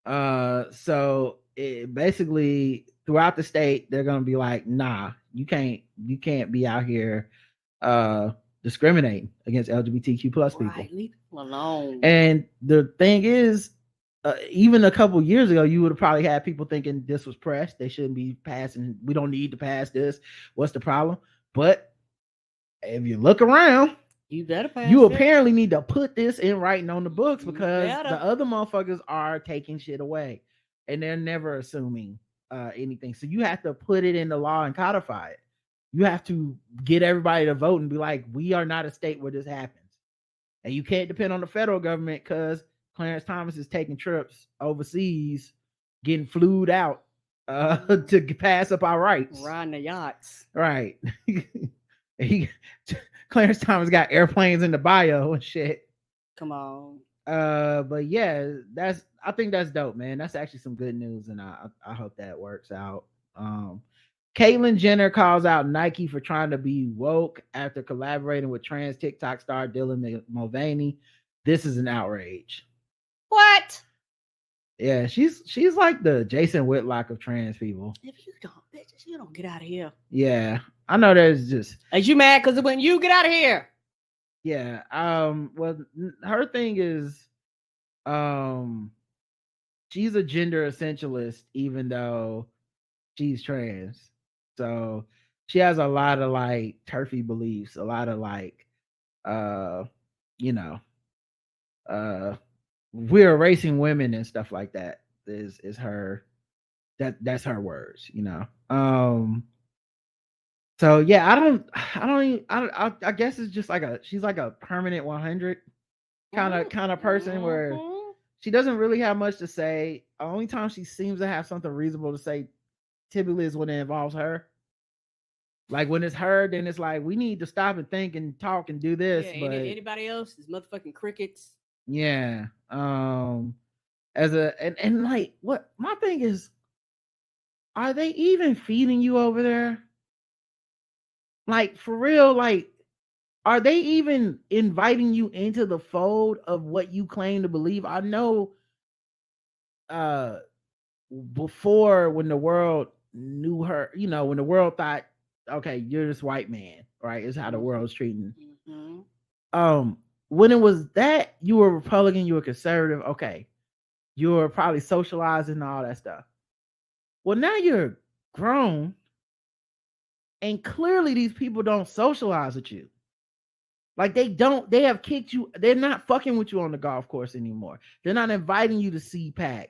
So it basically throughout the state, they're gonna be like, nah, you can't be out here discriminating against LGBTQ plus people. Leave them alone. And the thing is, even a couple years ago, you would have probably had people thinking this was pressed. They shouldn't be passing. We don't need to pass this. What's the problem? But if you look around, you better pass. You apparently need to put this in writing on the books because the other motherfuckers are taking shit away, and they're never assuming anything. So you have to put it in the law and codify it. You have to get everybody to vote and be like, we are not a state where this happens. And you can't depend on the federal government because Clarence Thomas is taking trips overseas, getting flued out to pass up our rights. Riding the yachts. Right. Clarence Thomas got airplanes in the bio and shit. Come on. But yeah, I think that's dope, man. That's actually some good news, and I hope that works out. Caitlyn Jenner calls out Nike for trying to be woke after collaborating with trans TikTok star Dylan Mulvaney. This is an outrage. What? Yeah, she's like the Jason Whitlock of trans people. If you don't get out of here. Yeah, I know there's just. Are you mad because when you get out of here? Yeah. Well, her thing is, she's a gender essentialist, even though she's trans. So she has a lot of like turfy beliefs, a lot of like, we're erasing women and stuff like that is her that's her words, you know. So yeah, I guess it's just like she's like a permanent 100 kind of person where she doesn't really have much to say. The only time she seems to have something reasonable to say typically is when it involves her. Like when it's her, then it's like we need to stop and think and talk and do this. Yeah, but anybody else is motherfucking crickets. Yeah. As a and like what my thing is, are they even feeding you over there? Like for real, like are they even inviting you into the fold of what you claim to believe? I know before when the world knew her, you know, when the world thought, okay, you're this white man, right? Is how the world's treating. When it was that you were Republican, you were conservative, okay. You were probably socializing and all that stuff. Well, now you're grown, and clearly these people don't socialize with you. Like they have kicked you. They're not fucking with you on the golf course anymore. They're not inviting you to CPAC.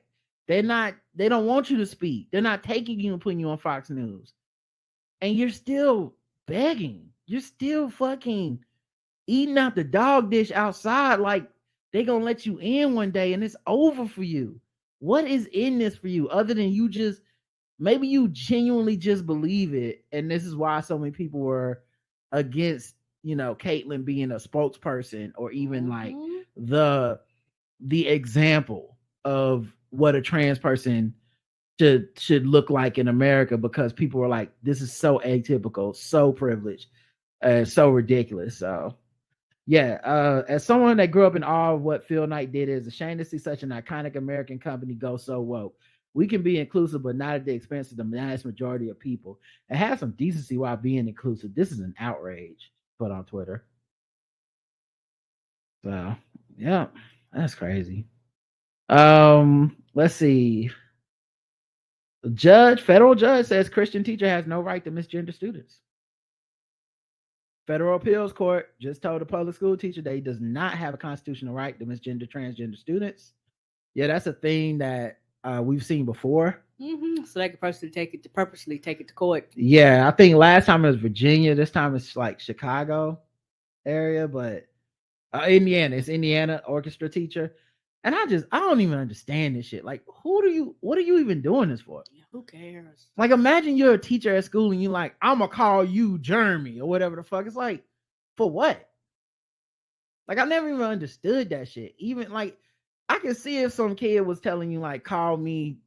They don't want you to speak. They're not taking you and putting you on Fox News. And you're still begging. You're still fucking eating out the dog dish outside. Like they gonna let you in one day and it's over for you. What is in this for you other than you just maybe you genuinely just believe it, and this is why so many people were against, you know, Caitlyn being a spokesperson or even like the example of what a trans person should look like in America, because people were like, this is so atypical, so privileged, so ridiculous. So yeah, as someone that grew up in awe of what Phil Knight did, it's a shame to see such an iconic American company go so woke. We can be inclusive, but not at the expense of the vast majority of people. And have some decency while being inclusive. This is an outrage. Put on Twitter. So yeah, that's crazy. Let's see. Federal judge says Christian teacher has no right to misgender students. Federal appeals court just told a public school teacher that he does not have a constitutional right to misgender transgender students. Yeah, that's a thing that we've seen before. So they could purposely take it to court. Yeah, I think last time it was Virginia. This time it's like Chicago area, but Indiana. It's Indiana orchestra teacher. And I don't even understand this shit. Like, what are you even doing this for? Yeah, who cares? Like, imagine you're a teacher at school and you're like, I'm gonna call you Jeremy or whatever the fuck. It's like, for what? Like, I never even understood that shit. Even like, I can see if some kid was telling you, like, call me,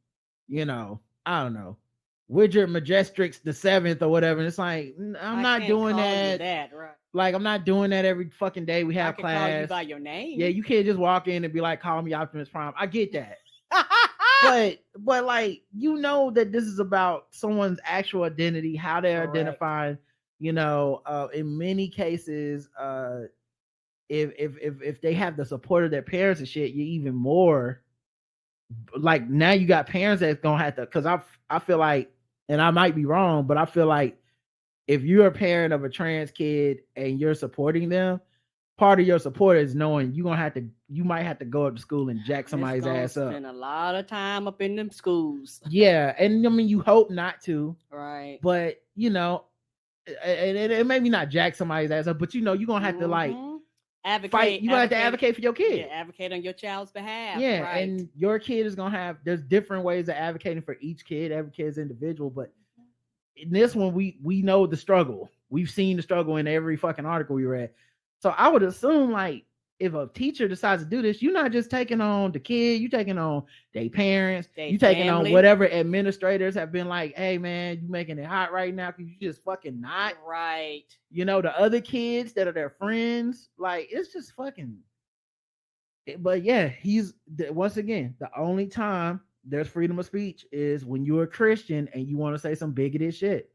you know, I don't know, Widget Majestrix the 7th or whatever. And it's like, I'm not doing that. Right. Like, I'm not doing that every fucking day we have class. Call you by your name. Yeah, you can't just walk in and be like, call me Optimus Prime. I get that. but like, you know that this is about someone's actual identity, how they're identifying, you know, in many cases, if they have the support of their parents and shit, you're even more like, now you got parents that's gonna have to, because I feel like, and I might be wrong, but I feel like if you're a parent of a trans kid and you're supporting them, part of your support is knowing you might have to go up to school and jack somebody's ass up. Spend a lot of time up in them schools. Yeah, and I mean, you hope not to, right? But you know, and maybe not jack somebody's ass up, but you know, you're gonna have to like advocate. Fight. You have to advocate for your kid. Yeah, advocate on your child's behalf. Yeah, right. And your kid is gonna have. There's different ways of advocating for each kid. Every kid's individual, but in this one, we know the struggle. We've seen the struggle in every fucking article we read. So I would assume, like, if a teacher decides to do this, you're not just taking on the kid, you're taking on their parents, you're taking on whatever administrators have been like, hey man, you making it hot right now because you just fucking not. Right. You know, the other kids that are their friends, like, it's just fucking. But yeah, he's, once again, the only time there's freedom of speech is when you're a Christian and you want to say some bigoted shit.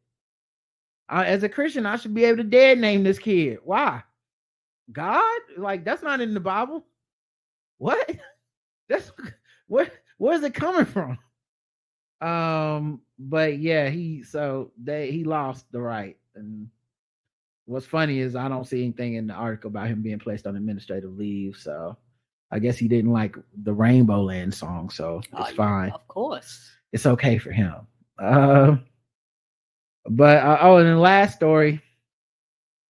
As a Christian, I should be able to dead name this kid. Why? God? Like, that's not in the Bible. What? That's where's it coming from? But yeah, he lost the right. And what's funny is I don't see anything in the article about him being placed on administrative leave. So I guess he didn't like the Rainbow Land song, so it's fine. Of course. It's okay for him. And the last story,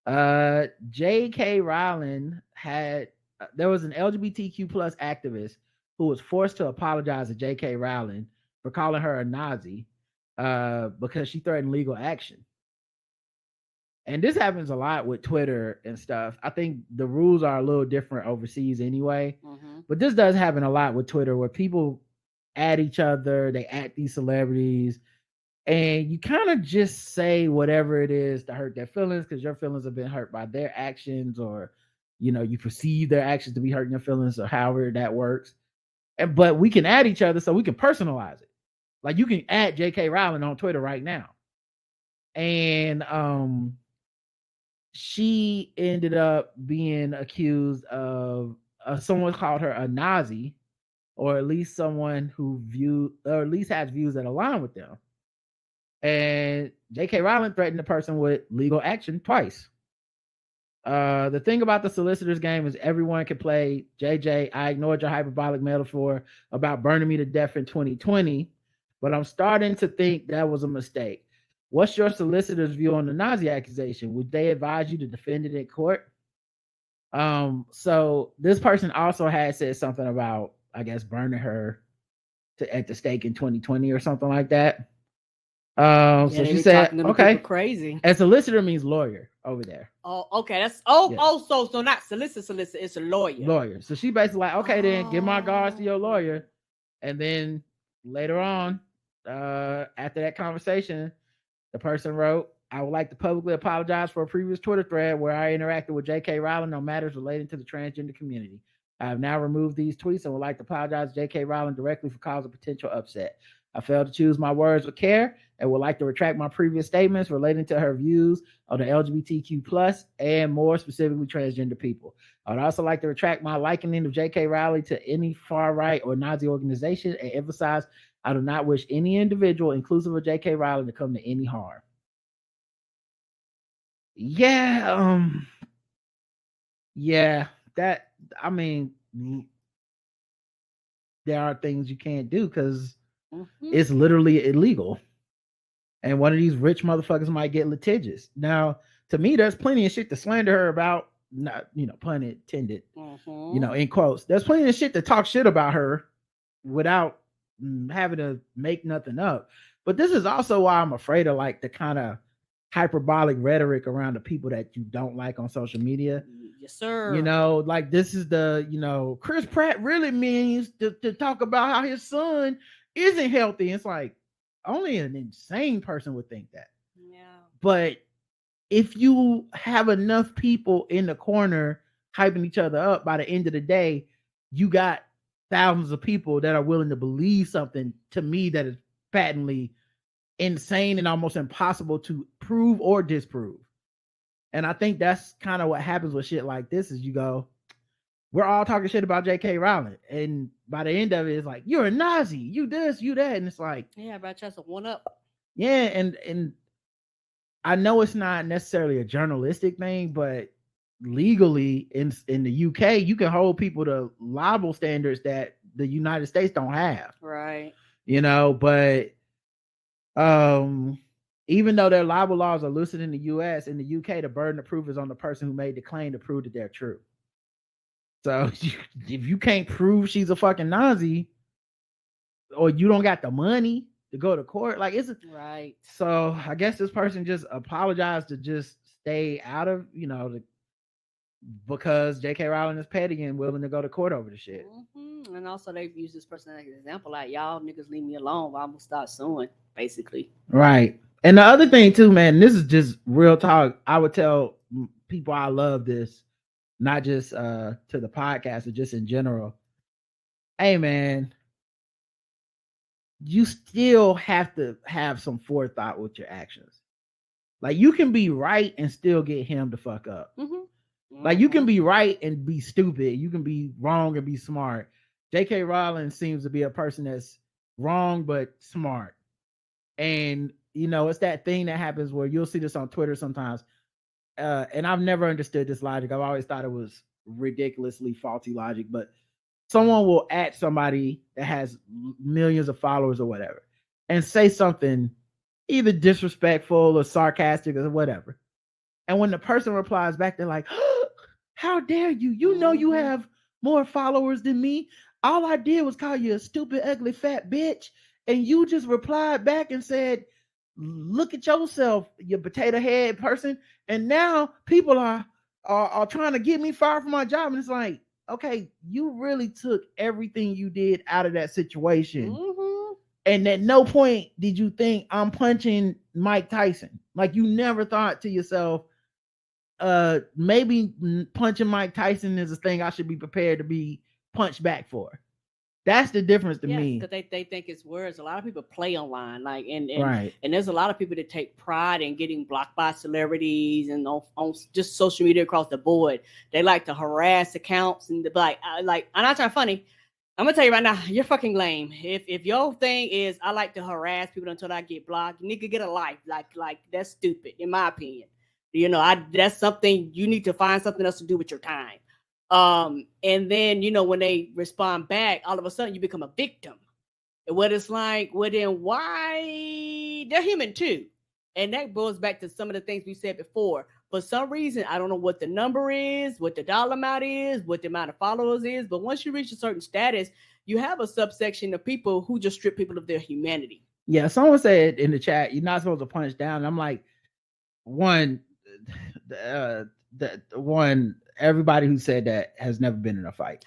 J.K. Rowling there was an LGBTQ plus activist who was forced to apologize to J.K. Rowling for calling her a Nazi because she threatened legal action. And this happens a lot with Twitter and stuff. I think the rules are a little different overseas anyway. Mm-hmm. But this does happen a lot with Twitter where people at each other, they at these celebrities, and you kind of just say whatever it is to hurt their feelings because your feelings have been hurt by their actions, or you perceive their actions to be hurting your feelings, or however that works. But we can add each other so we can personalize it. Like you can add J.K. Rowling on Twitter right now. And she ended up being accused of someone called her a Nazi, or at least someone who at least has views that align with them. And J.K. Rowling threatened the person with legal action twice. The thing about the solicitor's game is everyone can play JJ. I ignored your hyperbolic metaphor about burning me to death in 2020, but I'm starting to think that was a mistake. What's your solicitor's view on the Nazi accusation? Would they advise you to defend it in court? So this person also had said something about, I guess, burning her at the stake in 2020 or something like that. So she said, okay, crazy. And solicitor means lawyer over there. Oh, okay. That's so not solicitor, it's a lawyer. Lawyer. So she basically like, okay, then give my regards to your lawyer. And then later on, after that conversation, the person wrote, I would like to publicly apologize for a previous Twitter thread where I interacted with J.K. Rowling on matters relating to the transgender community. I have now removed these tweets and would like to apologize to J.K. Rowling directly for causing potential upset. I failed to choose my words with care and would like to retract my previous statements relating to her views on the LGBTQ plus and more specifically transgender people. I would also like to retract my likening of J.K. Rowling to any far-right or Nazi organization and emphasize I do not wish any individual, inclusive of J.K. Rowling, to come to any harm. Yeah, that, I mean, there are things you can't do because it's literally illegal. And one of these rich motherfuckers might get litigious. Now, to me, there's plenty of shit to slander her about, not, pun intended, in quotes. There's plenty of shit to talk shit about her without having to make nothing up. But this is also why I'm afraid of like the kind of hyperbolic rhetoric around the people that you don't like on social media. Yes, sir. Like this is the, Chris Pratt really means to talk about how his son isn't healthy. It's like only an insane person would think that. Yeah. But if you have enough people in the corner hyping each other up, by the end of the day, you got thousands of people that are willing to believe something to me that is patently insane and almost impossible to prove or disprove. And I think that's kind of what happens with shit like this is you go, we're all talking shit about J.K. Rowling. And by the end of it, it's like, you're a Nazi, you this, you that. And it's like, yeah, but just a one up. Yeah. And I know it's not necessarily a journalistic thing, but legally in the UK, you can hold people to libel standards that the United States don't have. Right. But even though their libel laws are loosened in the US, in the UK, the burden of proof is on the person who made the claim to prove that they're true. So if you can't prove she's a fucking Nazi, or you don't got the money to go to court, like it's right. So I guess this person just apologized to just stay out of, because J.K. Rowling is petty and willing to go to court over the shit. Mm-hmm. And also they've used this person as an example, like y'all niggas leave me alone, I'm gonna start suing, basically. Right. And the other thing too, man, this is just real talk. I would tell people I love this, not just to the podcast, but just in general. Hey man, you still have to have some forethought with your actions. Like you can be right and still get him to fuck up. Like you can be right and be stupid. You can be wrong and be smart. J.K. Rowling seems to be a person that's wrong but smart. And it's that thing that happens where you'll see this on Twitter sometimes. And I've never understood this logic. I've always thought it was ridiculously faulty logic. But someone will at somebody that has millions of followers or whatever and say something either disrespectful or sarcastic or whatever. And when the person replies back, they're like, how dare you? You know you have more followers than me. All I did was call you a stupid, ugly, fat bitch. And you just replied back and said, look at yourself, you potato head person. And now people are trying to get me fired from my job. And it's like, okay, you really took everything you did out of that situation. And at no point did you think I'm punching Mike Tyson. Like, you never thought to yourself, maybe punching Mike Tyson is a thing I should be prepared to be punched back for. That's the difference to me. Because they think it's words. A lot of people play online, like and Right. and there's a lot of people that take pride in getting blocked by celebrities and on just social media across the board. They like to harass accounts and like I'm not trying funny. I'm gonna tell you right now, you're fucking lame. If your thing is I like to harass people until I get blocked, you need to get a life. Like that's stupid, in my opinion. You know, that's something you need to find something else to do with your time. And then, you know, when they respond back, all of a sudden you become a victim. And what it's like, well, then why? They're human too. And that goes back to some of the things we said before. For some reason, I don't know what the number is, what the dollar amount is, what the amount of followers is. But once you reach a certain status, you have a subsection of people who just strip people of their humanity. Yeah, someone said in the chat, you're not supposed to punch down. And I'm like, everybody who said that has never been in a fight.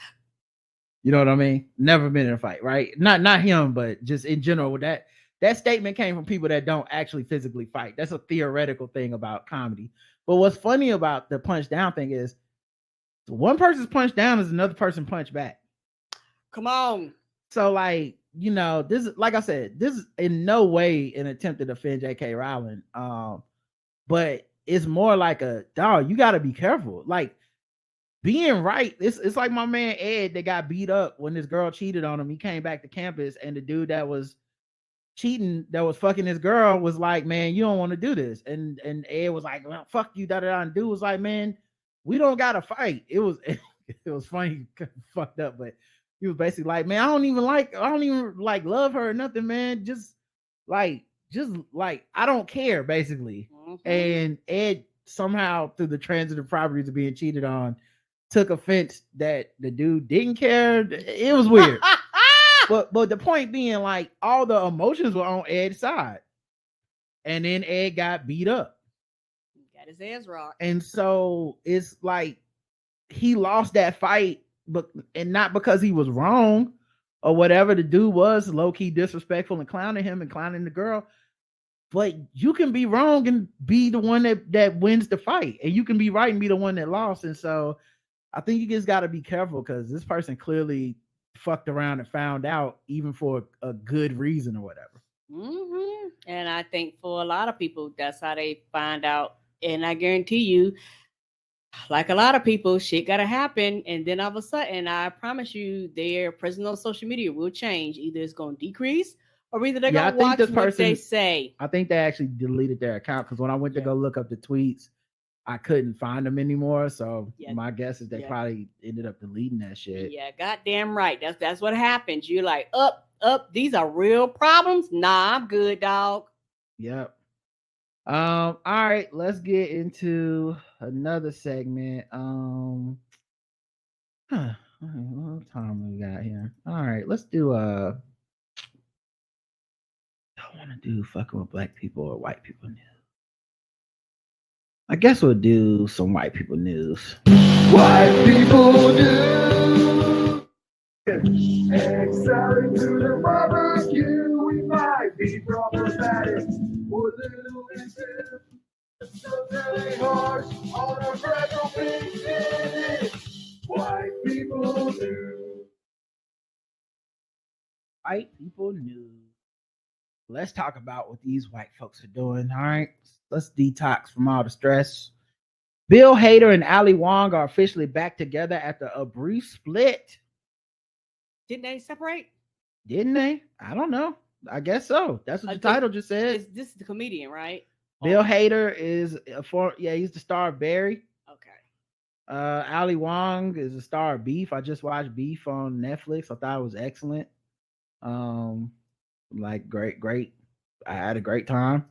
You know what I mean? Never been in a fight, right? Not him, but just in general. That statement came from people that don't actually physically fight. That's a theoretical thing about comedy. But what's funny about the punch down thing is one person's punch down is another person punch back. Come on. So, like, you know, this is, like I said, this is in no way an attempt to defend J.K. Rowling. But it's more like a dog. You got to be careful. Like, being right. It's like my man Ed that got beat up when this girl cheated on him. He came back to campus and the dude that was cheating, that was fucking his girl, was like, man, you don't want to do this. And Ed was like, well, fuck you, da-da-da. And dude was like, man, we don't got to fight. It was funny, fucked up, but he was basically like, man, I don't even love her or nothing, man. Just like, I don't care, basically. And Ed somehow, through the transitive properties of being cheated on, took offense that the dude didn't care. It was weird. but the point being, like, all the emotions were on Ed's side. And then Ed got beat up. Got his ass rocked. And so it's like he lost that fight, and not because he was wrong or whatever. The dude was low-key disrespectful and clowning him and clowning the girl. But you can be wrong and be the one that wins the fight. And you can be right and be the one that lost. And so I think you just got to be careful, because this person clearly fucked around and found out, even for a good reason or whatever. And I think for a lot of people, that's how they find out. And I guarantee you, like a lot of people, shit got to happen. And then all of a sudden, I promise you, their presence on social media will change. Either it's going to decrease, or either they're going to watch what they say. I think they actually deleted their account, because when I went to go look up the tweets, I couldn't find them anymore. So my guess is they probably ended up deleting that shit. Yeah, goddamn right. That's what happens. You're like, up. These are real problems. Nah, I'm good, dog. Yep. All right, let's get into another segment. What time we got here? All right, let's do I want to do fucking with black people or white people news. I guess we'll do some white people news. White people news. Excited to the barbecue. We might be problematic or a little intense. Something harsh on a fragile big city. White people news. White people news. Let's talk about what these white folks are doing. All right, let's detox from all the stress. Bill Hader and Ali Wong are officially back together after a brief split. Didn't they separate? Didn't they? I don't know. I guess so. That's what the title just said. This is the comedian, right? Bill Hader is he's the star of Barry. Okay. Ali Wong is a star of Beef. I just watched Beef on Netflix. I thought it was excellent. Like great. I had a great time.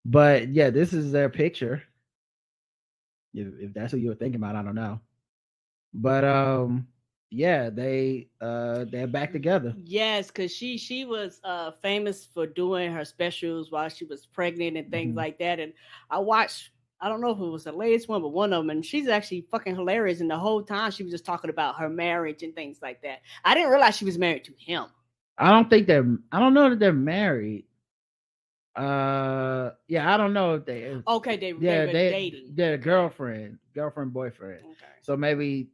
But yeah, this is their picture. If that's what you were thinking about, I don't know. But yeah, they're back together. Yes, because she was famous for doing her specials while she was pregnant and things like that. And I watched, I don't know if it was the latest one, but one of them, and she's actually fucking hilarious. And the whole time she was just talking about her marriage and things like that. I didn't realize she was married to him. I don't know that they're married. Yeah, I don't know if they were dating. They're girlfriend, boyfriend. Okay. So maybe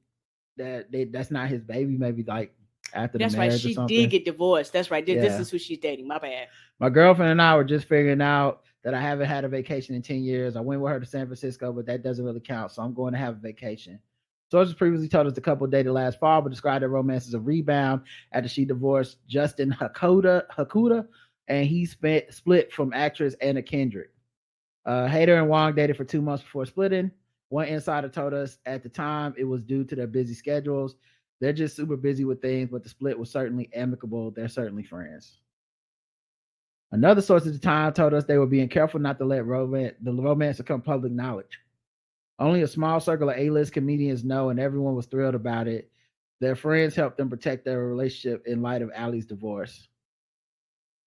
that's not his baby. Maybe like after that's the marriage. That's right. She or something. did get divorced. That's right. This is who she's dating. My bad. My girlfriend and I were just figuring out that I haven't had a vacation in 10 years. I went with her to San Francisco, but that doesn't really count. So I'm going to have a vacation. Sources previously told us the couple dated last fall, but described their romance as a rebound after she divorced Justin Hakuda, and he split from actress Anna Kendrick. Hader and Wong dated for 2 months before splitting. One insider told us at the time it was due to their busy schedules. They're just super busy with things, but the split was certainly amicable. They're certainly friends. Another source at the time told us they were being careful not to let the romance become public knowledge. Only a small circle of A-list comedians know, and everyone was thrilled about it. Their friends helped them protect their relationship in light of Ali's divorce.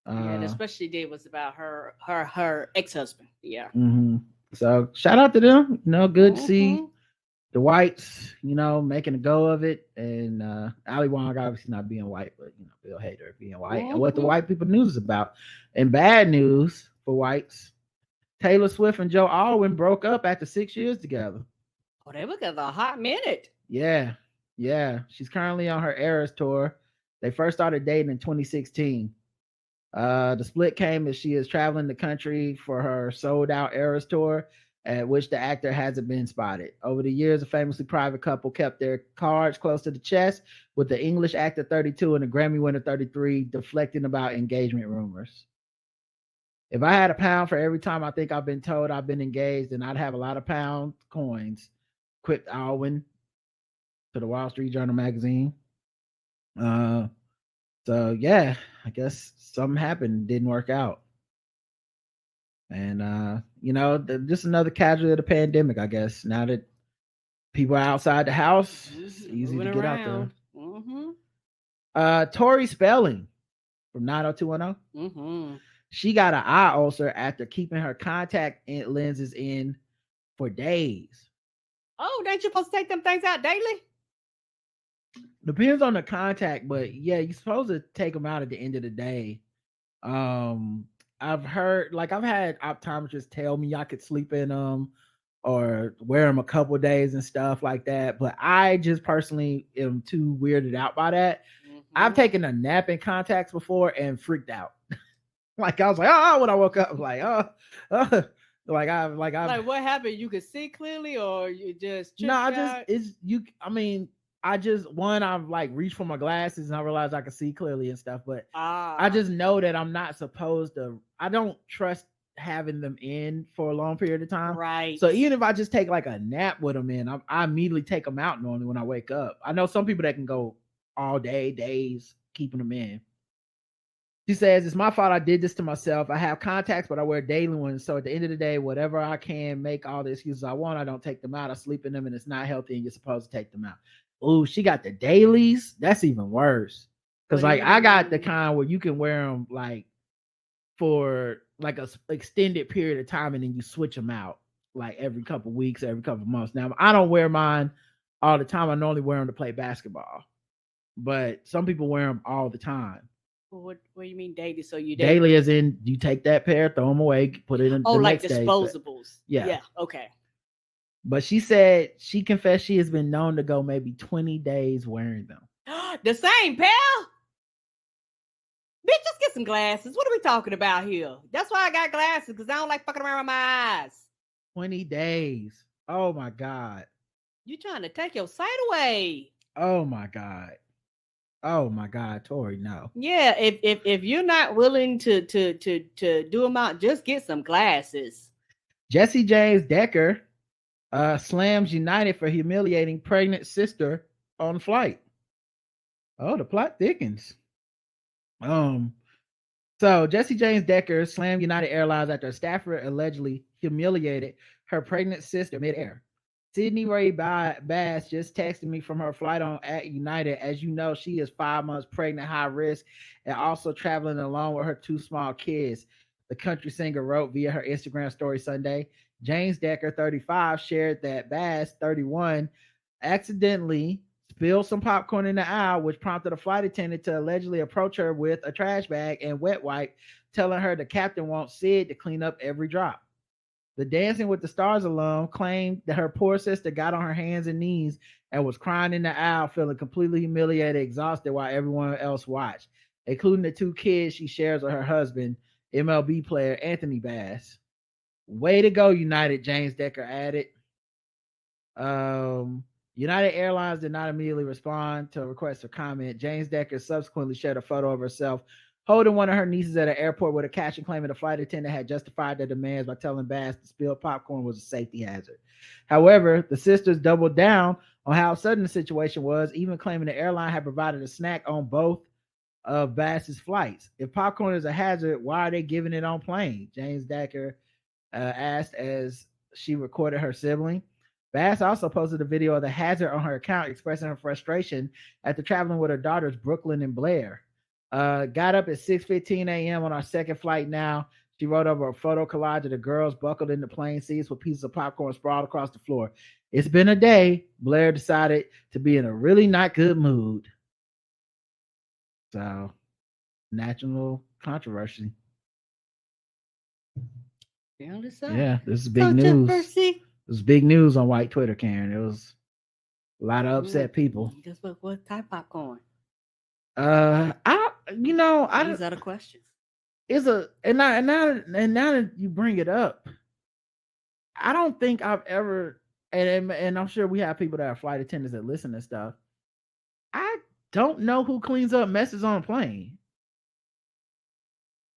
And especially they was about her ex-husband. Yeah. Mm-hmm. So shout out to them. Good to see the whites, making a go of it. And Ali Wong obviously not being white, but Bill Hader being white. And what the white people news is about. And bad news for whites. Taylor Swift and Joe Alwyn broke up after 6 years together. Oh, they were together a hot minute. Yeah. She's currently on her Eras tour. They first started dating in 2016. The split came as she is traveling the country for her sold out Eras tour, at which the actor hasn't been spotted. Over the years, a famously private couple kept their cards close to the chest, with the English actor 32 and the Grammy winner 33 deflecting about engagement rumors. If I had £1 for every time I think I've been told I've been engaged, then I'd have a lot of pound coins, quipped Alwyn to the Wall Street Journal magazine. So yeah, I guess something happened, didn't work out. And just another casualty of the pandemic, I guess. Now that people are outside the house, it's easy to get out there. Tori Spelling from 90210. She got an eye ulcer after keeping her contact lenses in for days. Oh, ain't you supposed to take them things out daily? Depends on the contact, but yeah, you're supposed to take them out at the end of the day. I've had optometrists tell me I could sleep in them or wear them a couple of days and stuff like that, but I just personally am too weirded out by that. I've taken a nap in contacts before and freaked out. Like I was like, when I woke up, like, like what happened? You could see clearly, or you just I've like reached for my glasses and I realized I could see clearly and stuff, but I just know that I'm not supposed to. I don't trust having them in for a long period of time. Right. So even if I just take like a nap with them in, I immediately take them out normally when I wake up. I know some people that can go all day, days, keeping them in. She says, it's my fault I did this to myself. I have contacts, but I wear daily ones. So at the end of the day, whatever I can make all the excuses I want, I don't take them out. I sleep in them and it's not healthy and you're supposed to take them out. Oh, she got the dailies. That's even worse. Because like I got the kind where you can wear them like for like a extended period of time and then you switch them out like every couple weeks, every couple months. Now, I don't wear mine all the time. I normally wear them to play basketball. But some people wear them all the time. What do you mean daily? So you daily as in you take that pair, throw them away, put it in the like next disposables. Day. Yeah. Okay. But she said she confessed she has been known to go maybe 20 days wearing them. The same pair? Bitch, just get some glasses. What are we talking about here? That's why I got glasses, because I don't like fucking around with my eyes. 20 days. Oh my God. You trying to take your sight away. Oh my God. Oh my God, Tori, no. Yeah, if you're not willing to do them out, just get some glasses. Jesse James Decker Slams United for humiliating pregnant sister on flight. Oh, the plot thickens. So Jesse James Decker slammed United Airlines after a staffer allegedly humiliated her pregnant sister midair. Sydney Ray Bass just texted me from her flight on at United. As you know, she is 5 months pregnant, high risk, and also traveling along with her 2 small kids. The country singer wrote via her Instagram story Sunday. James Decker, 35, shared that Bass, 31, accidentally spilled some popcorn in the aisle, which prompted a flight attendant to allegedly approach her with a trash bag and wet wipe, telling her the captain wants Sid to clean up every drop. The Dancing with the Stars alum claimed that her poor sister got on her hands and knees and was crying in the aisle, feeling completely humiliated, exhausted while everyone else watched, including the 2 kids she shares with her husband, MLB player Anthony Bass. Way to go, United, James Decker added. United Airlines did not immediately respond to a request for comment. James Decker subsequently shared a photo of herself holding one of her nieces at an airport with a caption claiming the flight attendant had justified their demands by telling Bass the spilled popcorn was a safety hazard. However, the sisters doubled down on how sudden the situation was, even claiming the airline had provided a snack on both of Bass's flights. If popcorn is a hazard, why are they giving it on plane? James Decker asked as she recorded her sibling. Bass also posted a video of the hazard on her account, expressing her frustration after traveling with her daughters, Brooklyn and Blair. Got up at 6:15 a.m. on our second flight now. She wrote over a photo collage of the girls buckled into plane seats with pieces of popcorn sprawled across the floor. It's been a day. Blair decided to be in a really not good mood. So, national controversy. Yeah, this is big news. This is big news on white Twitter, Karen. It was a lot of upset people. Guess what type of popcorn? I these are the questions. And now that you bring it up, I don't think I've ever, and I'm sure we have people that are flight attendants that listen to stuff. I don't know who cleans up messes on a plane.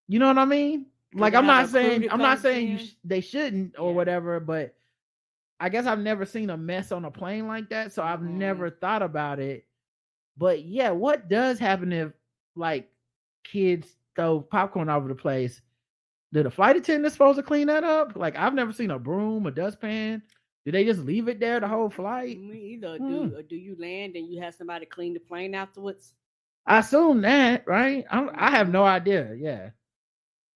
You know what I mean? Like, I'm not saying they shouldn't or whatever, but I guess I've never seen a mess on a plane like that, so I've never thought about it. But yeah, what does happen if like kids throw popcorn all over the place? Did a flight attendant supposed to clean that up? Like, I've never seen a broom, a dustpan. Do they just leave it there the whole flight? Me either. Do you land and you have somebody clean the plane afterwards? I assume that, right? I have no idea. Yeah.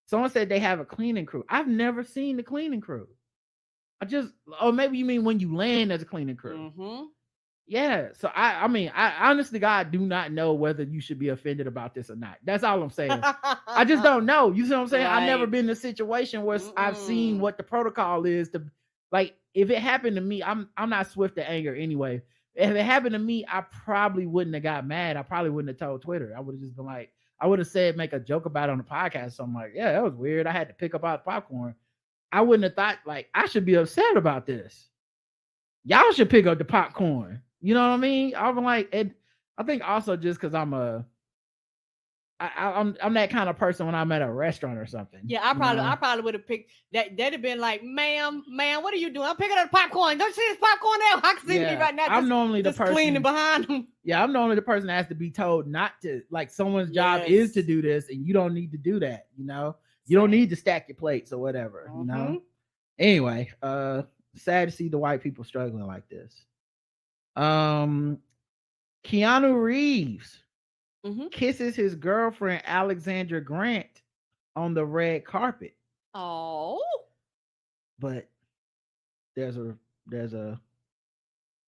Someone said they have a cleaning crew. I've never seen the cleaning crew. Or maybe you mean when you land as a cleaning crew. Mm-hmm. Yeah. So I mean, I honestly, God, do not know whether you should be offended about this or not. That's all I'm saying. I just don't know. You see what I'm saying? Right. I've never been in a situation where I've seen what the protocol is to, like, if it happened to me, I'm not swift to anger anyway. If it happened to me, I probably wouldn't have got mad. I probably wouldn't have told Twitter. I would have just been like, I would have said, make a joke about it on the podcast. So I'm like, yeah, that was weird. I had to pick up all the popcorn. I wouldn't have thought, like, I should be upset about this. Y'all should pick up the popcorn. You know what I mean? I'm like, I think also just because I'm that kind of person when I'm at a restaurant or something. Yeah, I probably would have picked that. They'd have been like, ma'am, what are you doing? I'm picking up popcorn. Don't you see this popcorn there? I can see me right now. I'm normally the person cleaning behind them. Yeah, I'm normally the person that has to be told not to. Like, someone's job is to do this, and you don't need to do that. You know, you don't need to stack your plates or whatever. You know. Anyway, sad to see the white people struggling like this. Keanu Reeves kisses his girlfriend Alexandra Grant on the red carpet. Oh, but there's a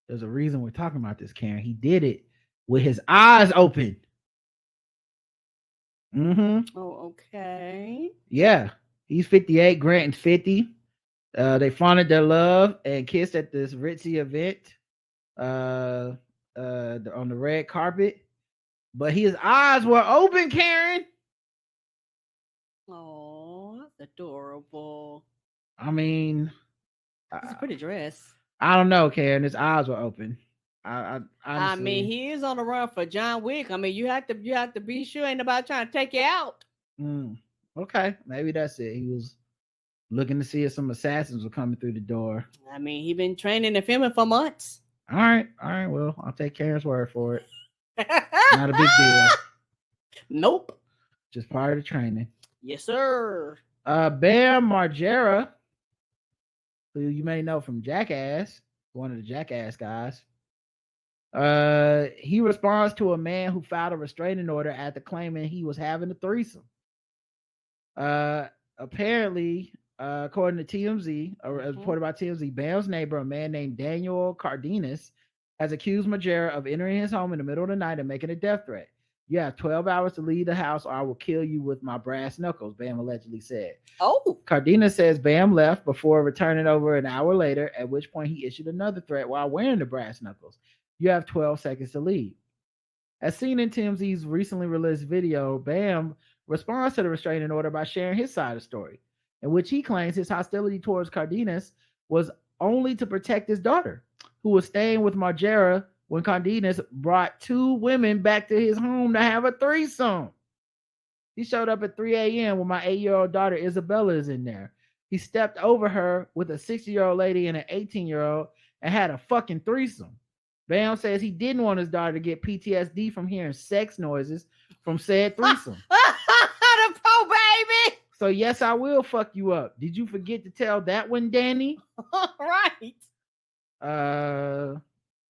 reason we're talking about this, Karen. He did it with his eyes open. Oh, okay. Yeah, he's 58. Grant is 50. They flaunted their love and kissed at this ritzy event on the red carpet, but his eyes were open, Karen. Oh, that's adorable. I mean, it's a pretty dress. I don't know, Karen. His eyes were open. I mean, he is on the run for John Wick. I mean, you have to be sure ain't nobody trying to take you out. Okay, maybe that's it. looking to see if some assassins were coming through the door. I mean, he been training and filming for months. All right. Well, I'll take Karen's word for it. Not a big deal. Nope. Just part of the training. Yes, sir. Bam Margera, who you may know from Jackass, one of the Jackass guys. He responds to a man who filed a restraining order after claiming he was having a threesome. Apparently, according to TMZ, or as reported by TMZ, Bam's neighbor, a man named Daniel Cardenas, has accused Margera of entering his home in the middle of the night and making a death threat. You have 12 hours to leave the house or I will kill you with my brass knuckles, Bam allegedly said. Oh. Cardenas says Bam left before returning over an hour later, at which point he issued another threat while wearing the brass knuckles. You have 12 seconds to leave. As seen in TMZ's recently released video, Bam responds to the restraining order by sharing his side of the story, in which he claims his hostility towards Cardenas was only to protect his daughter, who was staying with Margera when Cardenas brought two women back to his home to have a threesome. He showed up at 3 a.m. when my 8-year-old daughter Isabella is in there. He stepped over her with a 60-year-old lady and an 18-year-old and had a fucking threesome. Bam says he didn't want his daughter to get PTSD from hearing sex noises from said threesome. The poor baby. So yes, I will fuck you up. Did you forget to tell that one, Danny? Right.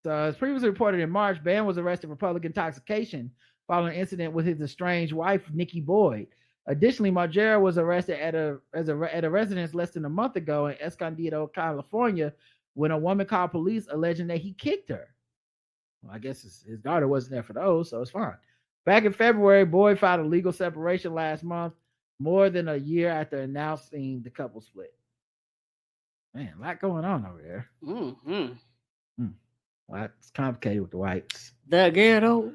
So as previously reported in March, Bam was arrested for public intoxication following an incident with his estranged wife, Nikki Boyd. Additionally, Margera was arrested at a residence less than a month ago in Escondido, California, when a woman called police alleging that he kicked her. Well, I guess his daughter wasn't there for those, so it's fine. Back in February, Boyd filed a legal separation last month, more than a year after announcing the couple split. Man, a lot going on over there. Mm-hmm. Well, it's complicated with the whites. The ghetto.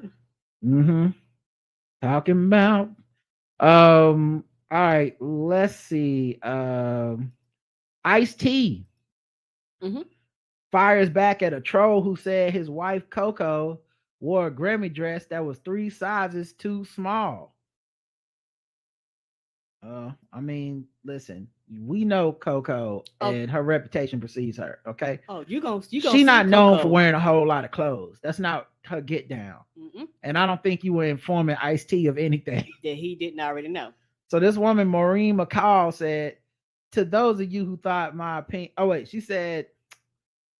Mm-hmm. Talking about. All right, let's see. Ice-T fires back at a troll who said his wife Coco wore a Grammy dress that was 3 sizes too small. I mean, listen, we know Coco and her reputation precedes her. Okay. Oh, you gonna She's not known for wearing a whole lot of clothes. That's not her get down. Mm-mm. And I don't think you were informing Ice-T of anything that he didn't already know. So this woman, Maureen McCall, said, to those of you who thought my opinion, she said,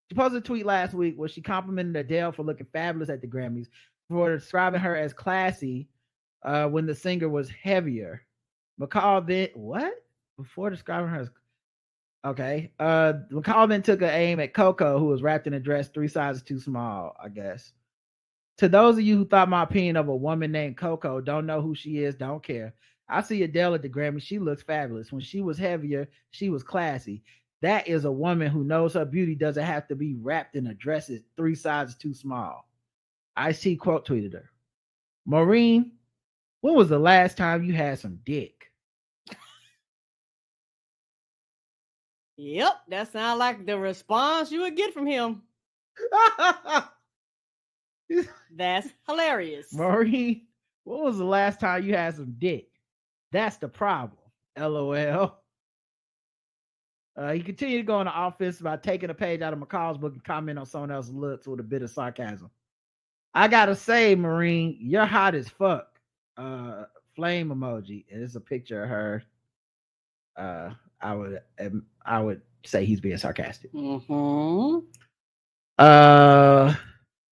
she posted a tweet last week where she complimented Adele for looking fabulous at the Grammys, for describing her as classy when the singer was heavier. McCall then, before describing her as, McCall then took an aim at Coco, who was wrapped in a dress 3 sizes too small, I guess. To those of you who thought my opinion of a woman named Coco, don't know who she is, don't care. I see Adele at the Grammy. She looks fabulous. When she was heavier, she was classy. That is a woman who knows her beauty doesn't have to be wrapped in a dress that's 3 sizes too small. Ice-T quote tweeted her. Maureen, when was the last time you had some dick? Yep, that sounds like the response you would get from him. That's hilarious. Maureen, when was the last time you had some dick? That's the problem. LOL. He continued to go on the offense by taking a page out of McCall's book and comment on someone else's looks with a bit of sarcasm. I gotta say, Maureen, you're hot as fuck. Flame emoji. And it's a picture of her. I would say he's being sarcastic. Mm-hmm.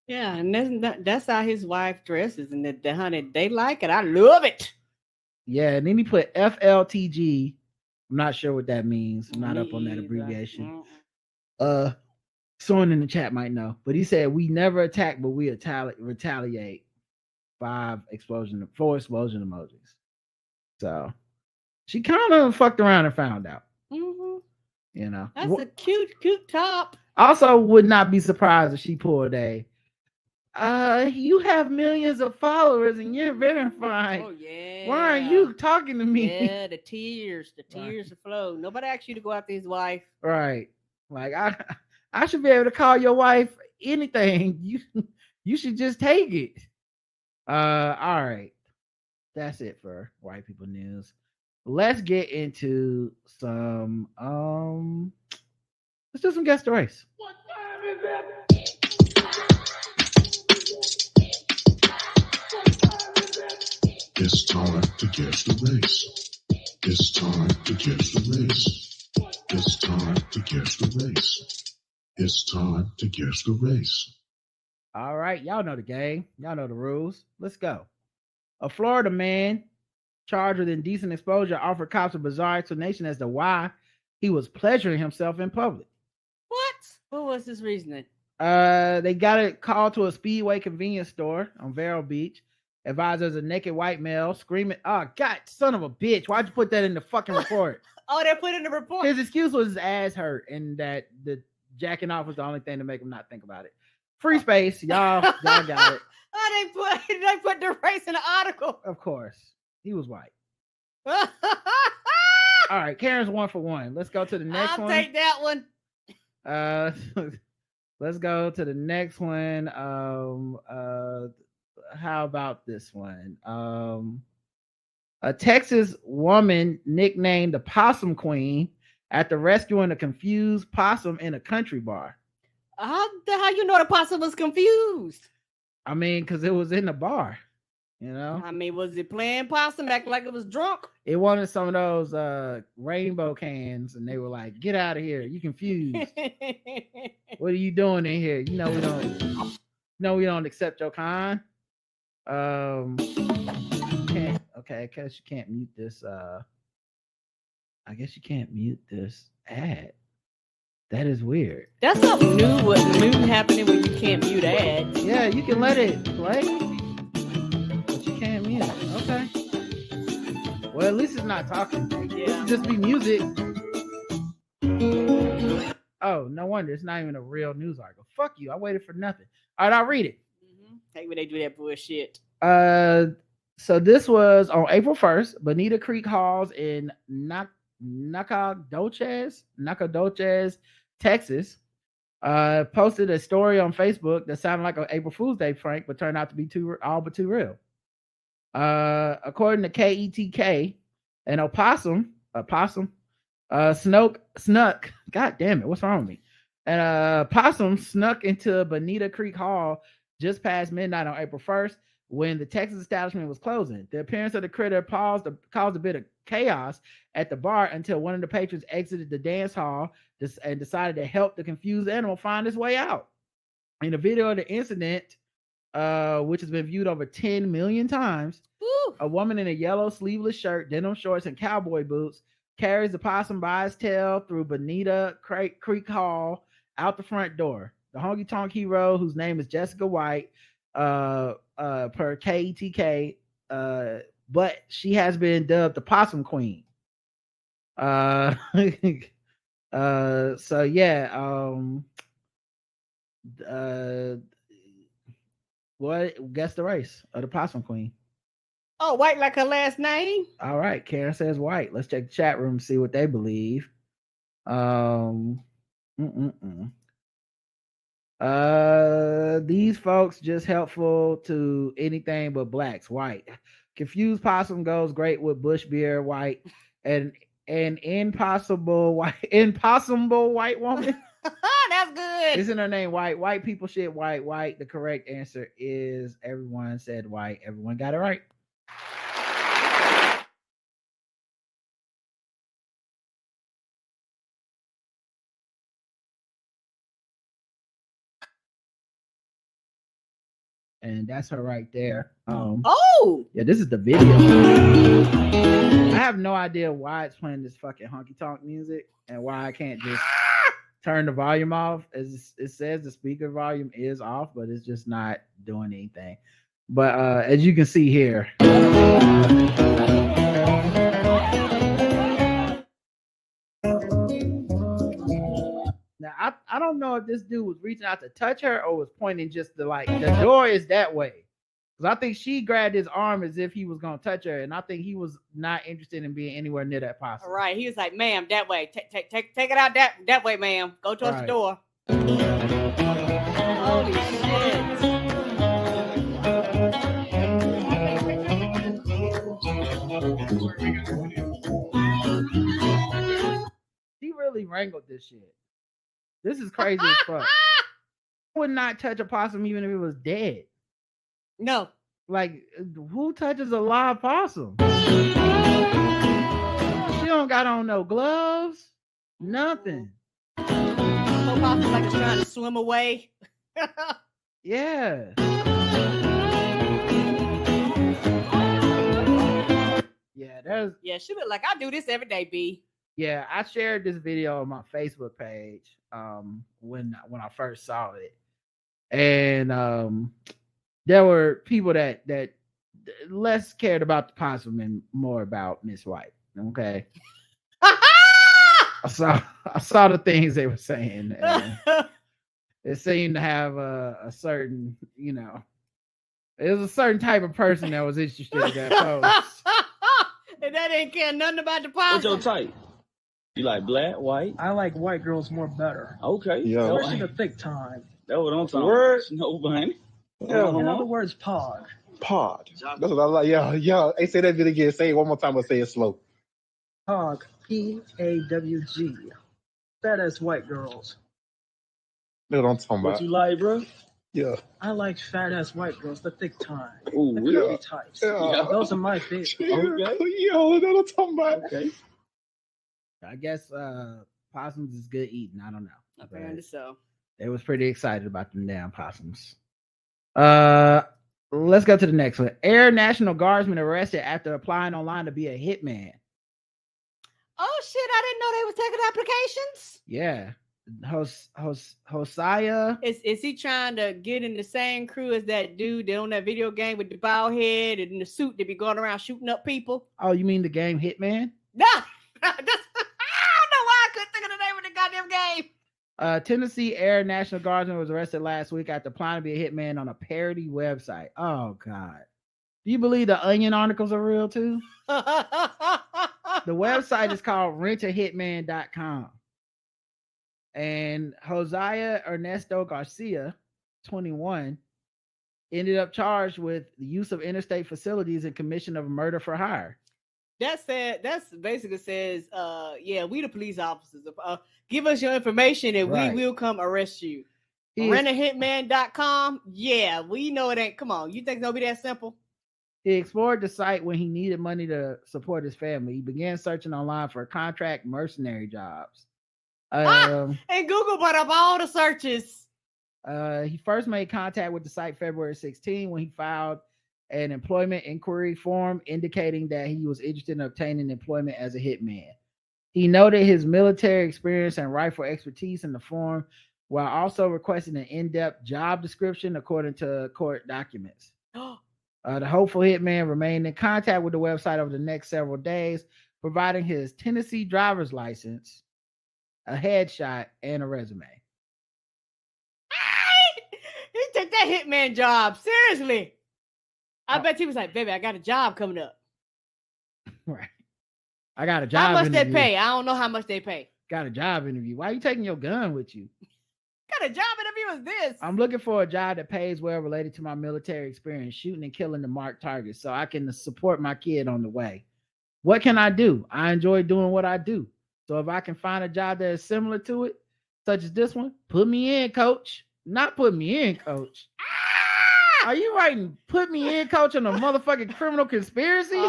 Yeah, and that's how his wife dresses, and the honey, they like it. I love it. Yeah, and then he put FLTG. I'm not sure what that means. I'm not up on that abbreviation. Someone in the chat might know, but he said we never attack, but we retaliate. 4 explosion emojis. So she kind of fucked around and found out. Mm-hmm. You know, that's a cute top. Also, would not be surprised if she pulled a. You have millions of followers and you're verified. Oh yeah. Why are you talking to me? Yeah, the tears right. Flow. Nobody asked you to go after his wife. Right. Like I should be able to call your wife anything. You should just take it. All right. That's it for white people news. let's get into some let's do some guess the race. What time is it? It's time to guess the race. It's time to guess the race. It's time to guess the race. It's time to guess the race. All right, y'all know the game. Y'all know the rules. Let's go. A Florida man charged with indecent exposure offered cops a bizarre explanation as to why he was pleasuring himself in public. What was his reasoning? They got a call to a Speedway convenience store on Vero Beach. Advised there's a naked white male screaming, "Oh, God, son of a bitch. Why'd you put that in the fucking report?" Oh, they put in the report. His excuse was his ass hurt and that the jacking off was the only thing to make him not think about it. Free space, y'all got it. Oh, they put the race in the article. Of course. He was white. All right, Karen's 1 for 1. Let's go to the next one. I'll take that one. Let's go to the next one. How about this one? A Texas woman nicknamed the Possum Queen after rescuing a confused possum in a country bar. How you know the possum was confused? I mean, because it was in the bar, you know? I mean, was it playing possum, acting like it was drunk? It wanted some of those rainbow cans, and they were like, "Get out of here! You confused. What are you doing in here? You know we don't accept your kind." Can't. Okay, I guess you can't mute this. I guess you can't mute this ad. That is weird. That's something new. What new happening when you can't mute ads? Yeah, you can let it play, but you can't mute it. Okay. Well, at least it's not talking. Yeah. This will just be music. Oh, no wonder. It's not even a real news article. Fuck you. I waited for nothing. All right, I'll read it. Like when they do that bullshit. So this was on April 1st. Bonita Creek Halls in Nacogdoches, Texas, posted a story on Facebook that sounded like an April Fool's Day prank, but turned out to be all but too real. According to KETK, an opossum snuck. God damn it, what's wrong with me? And possum snuck into Bonita Creek Hall just past midnight on April 1st when the Texas establishment was closing. The appearance of the critter caused a bit of chaos at the bar until one of the patrons exited the dance hall and decided to help the confused animal find its way out. In a video of the incident, which has been viewed over 10 million times, a woman in a yellow sleeveless shirt, denim shorts, and cowboy boots carries the possum by its tail through Bonita Creek Hall out the front door. The honky tonk hero, whose name is Jessica White, per KETK, but she has been dubbed the Possum Queen. So yeah, what? Guess the race of the Possum Queen. Oh, White like her last name? All right, Karen says White. Let's check the chat room and see what they believe. These folks just helpful to anything but blacks. White. Confused possum goes great with bush beer. White. And an impossible white woman. That's good. Isn't her name White? White people shit white. White. The correct answer is everyone said white. Everyone got it right. And that's her right there. Yeah, this is the video. I have no idea why it's playing this fucking honky tonk music and why I can't just turn the volume off. As it says, the speaker volume is off, but it's just not doing anything. But as you can see here. Now, I don't know if this dude was reaching out to touch her or was pointing just to like, the door is that way. Because I think she grabbed his arm as if he was going to touch her. And I think he was not interested in being anywhere near that possum. Right. He was like, ma'am, that way. Take it out that way, ma'am. Go towards the door. Holy shit. really wrangled this shit. This is crazy as fuck. I would not touch a possum even if it was dead. No. Like, who touches a live possum? She don't got on no gloves, nothing. So possum like it's trying to swim away. Yeah. Yeah, she look like I do this every day, B. Yeah, I shared this video on my Facebook page when I first saw it. And there were people that less cared about the possum and more about Miss White. Okay. I saw the things they were saying. It seemed to have a certain, it was a certain type of person that was interested in that post. And that ain't care nothing about the possum. What's your type? You like black, white? I like white girls more better. Okay. Yeah. Especially the thick time. That's what I'm talking about. No, bunny. Yeah. In other words, pod. Pod. That's what I like. Yeah. Hey, say that bit again. Say it one more time, but say it slow. Pog. P-A-W-G. Fat ass white girls. That's what I'm talking about. What you like, bro? Yeah. I like fat ass white girls, the thick time. Ooh, the curvy types. Yeah. Those are my favorite. Okay. Yo, that's what I'm talking about. Okay. I guess possums is good eating. I don't know. Apparently so. They was pretty excited about them damn possums. Let's go to the next one. Air National Guardsman arrested after applying online to be a hitman. Oh shit! I didn't know they was taking applications. Yeah. Hosea. Is he trying to get in the same crew as that dude that on that video game with the bald head and the suit that be going around shooting up people? Oh, you mean the game Hitman? No, I don't know why I couldn't think of the name of the goddamn game. Tennessee Air National Guardsman was arrested last week after applying to be a hitman on a parody website. Oh God. Do you believe the Onion articles are real too? The website is called rentahitman.com. And Hosea Ernesto Garcia, 21, ended up charged with the use of interstate facilities and commission of murder for hire. That's basically says, we the police officers. Give us your information and we will come arrest you. Rentahitman.com. Yeah, we know it ain't. Come on, you think it'll be that simple? He explored the site when he needed money to support his family. He began searching online for contract mercenary jobs. And Google brought up all the searches. He first made contact with the site February 16 when he filed an employment inquiry form indicating that he was interested in obtaining employment as a hitman. He noted his military experience and rifle expertise in the form, while also requesting an in-depth job description according to court documents. The hopeful hitman remained in contact with the website over the next several days, providing his Tennessee driver's license, a headshot, and a resume. He took that hitman job seriously. I bet he was like, "Baby, I got a job coming up." Right. I got a job. How much interview. they pay? I don't know how much they pay. Got a job interview. Why are you taking your gun with you? What kind of job interview is this? I'm looking for a job that pays well related to my military experience, shooting and killing the marked targets, so I can support my kid on the way. What can I do? I enjoy doing what I do. So if I can find a job that is similar to it, such as this one, put me in, coach. Not put me in, coach. Are you writing put me in, coach, on a motherfucking criminal conspiracy?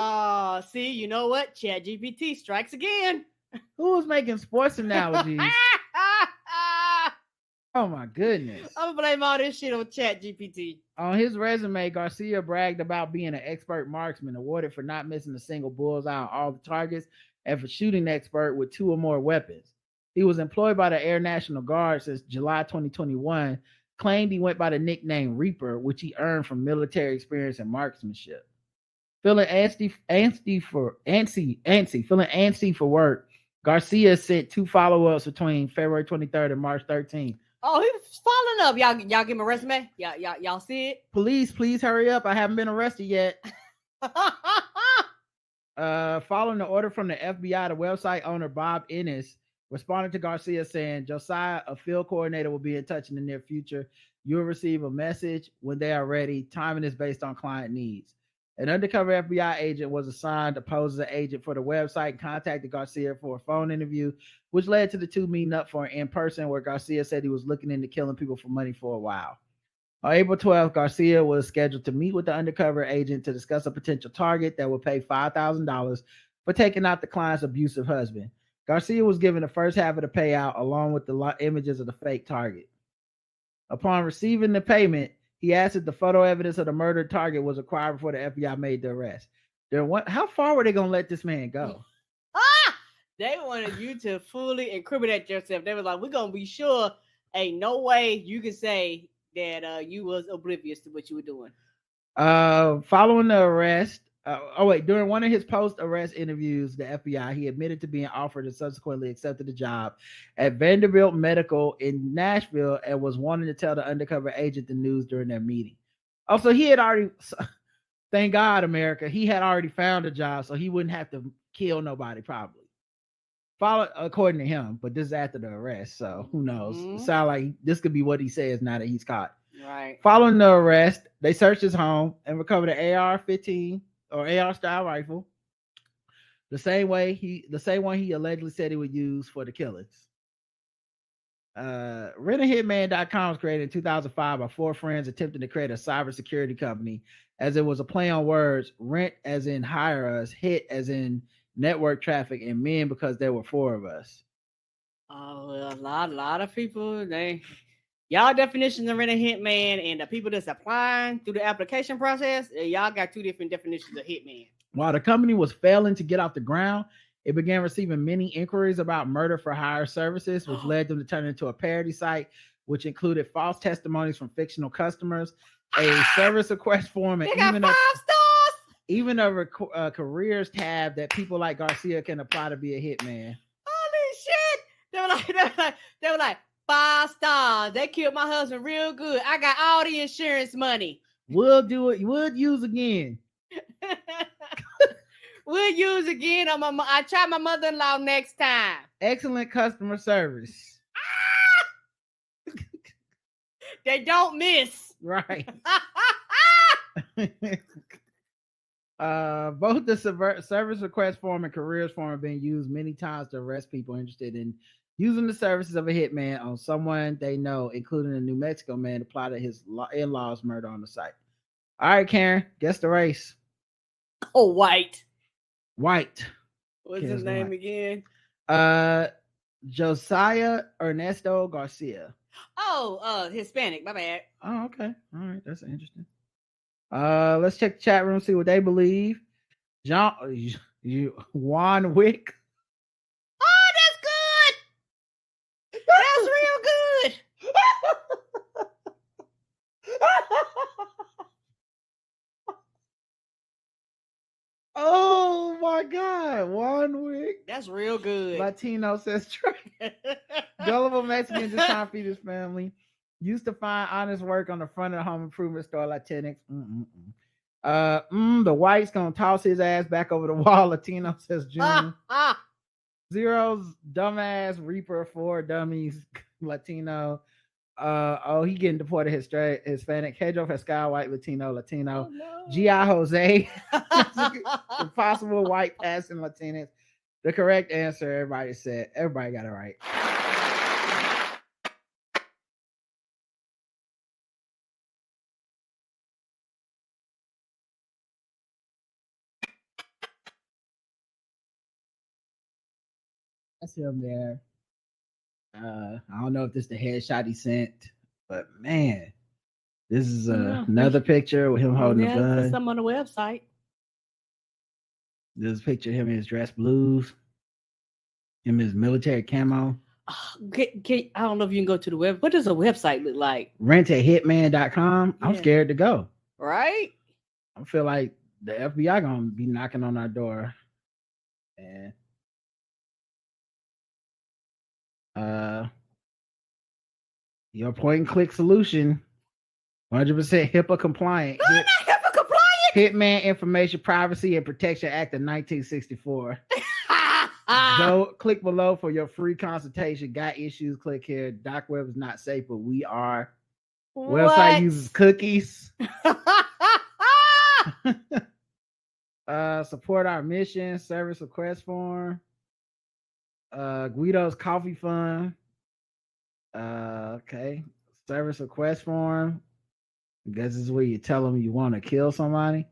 See, you know what? ChatGPT strikes again. Who was making sports analogies? Oh my goodness. I'm gonna blame all this shit on ChatGPT. On his resume, Garcia bragged about being an expert marksman, awarded for not missing a single bullseye on all the targets, and for shooting expert with 2 or more weapons. He was employed by the Air National Guard since July 2021, claimed he went by the nickname Reaper, which he earned from military experience and marksmanship. Feeling antsy for work, Garcia sent 2 follow-ups between February 23rd and March 13th. Oh, he was following up. Y'all give him a resume? Y'all see it? Please hurry up. I haven't been arrested yet. Following the order from the FBI, the website owner Bob Ennis responded to Garcia saying, "Josiah, a field coordinator, will be in touch in the near future. You'll receive a message when they are ready. Timing is based on client needs." An undercover FBI agent was assigned to pose as an agent for the website and contacted Garcia for a phone interview, which led to the two meeting up for an in-person where Garcia said he was looking into killing people for money for a while. On April 12th, Garcia was scheduled to meet with the undercover agent to discuss a potential target that would pay $5,000 for taking out the client's abusive husband. Garcia was given the first half of the payout along with the images of the fake target. Upon receiving the payment, he asked if the photo evidence of the murdered target was acquired before the FBI made the arrest. How far were they going to let this man go? They wanted you to fully incriminate yourself. They were like, we're going to be sure ain't no way you can say that you was oblivious to what you were doing. Following the arrest, during one of his post-arrest interviews, the FBI, he admitted to being offered and subsequently accepted the job at Vanderbilt Medical in Nashville and was wanting to tell the undercover agent the news during their meeting. Also, he had already, thank God, America, he had already found a job, so he wouldn't have to kill nobody, probably. According to him, but this is after the arrest, so who knows? It sounds like this could be what he says now that he's caught. Right. Following the arrest, they searched his home and recovered an AR-15 or AR-style rifle, the same one he allegedly said he would use for the killings. RentAHitman.com was created in 2005 by four friends attempting to create a cybersecurity company, as it was a play on words: rent as in hire us, hit as in network traffic, and men because there were four of us. Oh, a lot of people, y'all definitions of renting hitman and the people that's applying through the application process, y'all got two different definitions of hitman. While the company was failing to get off the ground, it began receiving many inquiries about murder for hire services, which led them to turn into a parody site, which included false testimonies from fictional customers, a service request form, and even a careers tab that people like Garcia can apply to be a hitman. Holy shit! They were like 5 stars. They killed my husband real good. I got all the insurance money. We'll do it. We'll use again. We'll use again. I try my mother-in-law next time. Excellent customer service. They don't miss. Right. Both the service request form and careers form are being used many times to arrest people interested in using the services of a hitman on someone they know, including a New Mexico man who plotted his in-laws' murder on the site. All right, Karen, guess the race. Oh, White. What's his name again? Josiah Ernesto Garcia. Oh, Hispanic. My bad. Oh, okay. All right, that's interesting. Let's check the chat room, see what they believe. Juan Wick. Oh, that's good. That's real good. Oh my God, Juan Wick. That's real good. Latino says Trey. Gullible Mexican just trying to feed his family. Used to find honest work on the front of the home improvement store, Latinx. The white's gonna toss his ass back over the wall. Latino says June. Zero's dumbass Reaper for dummies. Latino. He getting deported. Hispanic. Pedro Pascal, white. Latino. Oh, no. G.I. Jose. Impossible white passing Latinx. The correct answer, everybody got it right. That's him there. I don't know if this is the headshot he sent, but man, this is another picture with him holding a gun. Some on the website. This is a picture of him in his dress blues, him in his military camo. I don't know if you can go to the web. What does a website look like? RentAHitman.com. I'm scared to go. Right? I feel like the FBI gonna be knocking on our door. And your point and click solution, 100% HIPAA compliant. No, not HIPAA compliant. Hitman Information Privacy and Protection Act of 1964. Go click below for your free consultation. Got issues? Click here. Doc Web is not safe, but we are. What? Website uses cookies. Support our mission, service request form. Guido's coffee fund. Okay. Service request form. I guess this is where you tell them you want to kill somebody.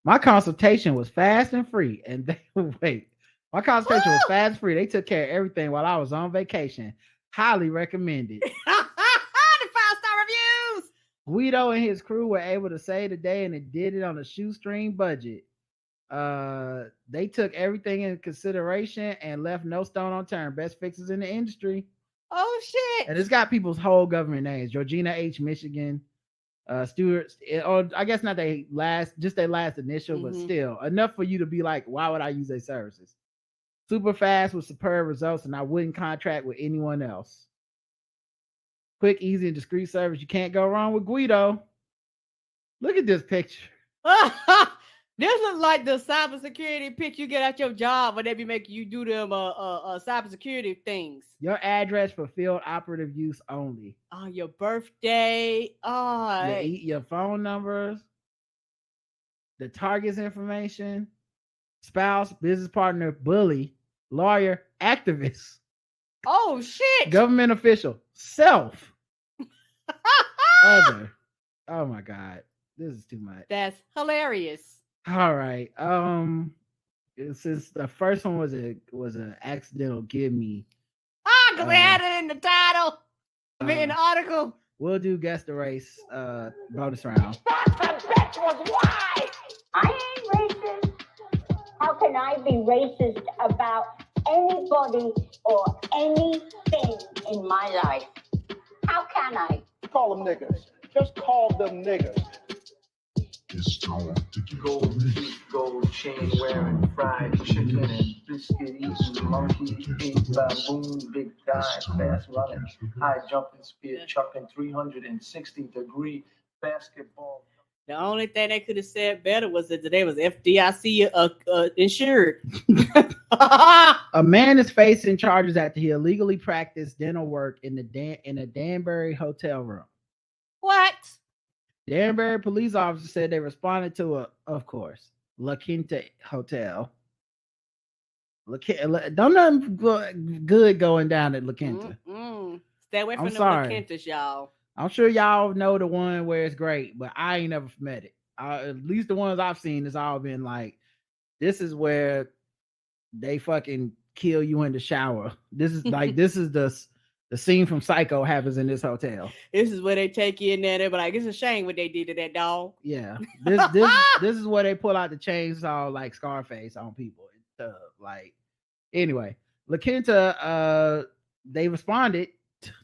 My consultation was fast and free. And they wait. My consultation was fast and free. They took care of everything while I was on vacation. Highly recommended. The 5-star reviews. Guido and his crew were able to save the day, and it did it on a shoestring budget. They took everything into consideration and left no stone unturned. Best fixes in the industry. Oh shit! And it's got people's whole government names: Georgina H. Michigan, Stewart. Or I guess not their last initial, but still enough for you to be like, why would I use their services? Super fast with superb results, and I wouldn't contract with anyone else. Quick, easy, and discreet service. You can't go wrong with Guido. Look at this picture. This looks like the cybersecurity pic you get at your job when they be making you do them cybersecurity things. Your address for field operative use only. Oh, your birthday. Oh, your phone numbers, the target's information, spouse, business partner, bully, lawyer, activist. Oh shit! Government official, self, other. Oh my god, this is too much. That's hilarious. All right. Since the first one was an accidental give me. Because they had it in the title. In the article. We'll do guess the race bonus round. That was why. I ain't racist. How can I be racist about anybody or anything in my life? How can I? Call them niggas. Just call them niggas. It's time to get Gold teeth, gold chain wearing, fried chicken and biscuit eating, monkey, big baboon, big dive, fast running, high jumping, spear chucking, 360-degree basketball. The only thing they could have said better was that today was FDIC insured. A man is facing charges after he illegally practiced dental work in a Danbury hotel room. What? Danbury police officers said they responded to of course, La Quinta Hotel. Don't nothing good going down at La Quinta. Stay away from the La Quintas, y'all. I'm sure y'all know the one where it's great, but I ain't never met it. At least the ones I've seen has all been like, this is where they fucking kill you in the shower. This is like the scene from Psycho happens in this hotel. This is where they take you in there. They're like, it's a shame what they did to that dog. Yeah. This is where they pull out the chainsaw like Scarface on people. Anyway, La Quinta, they responded.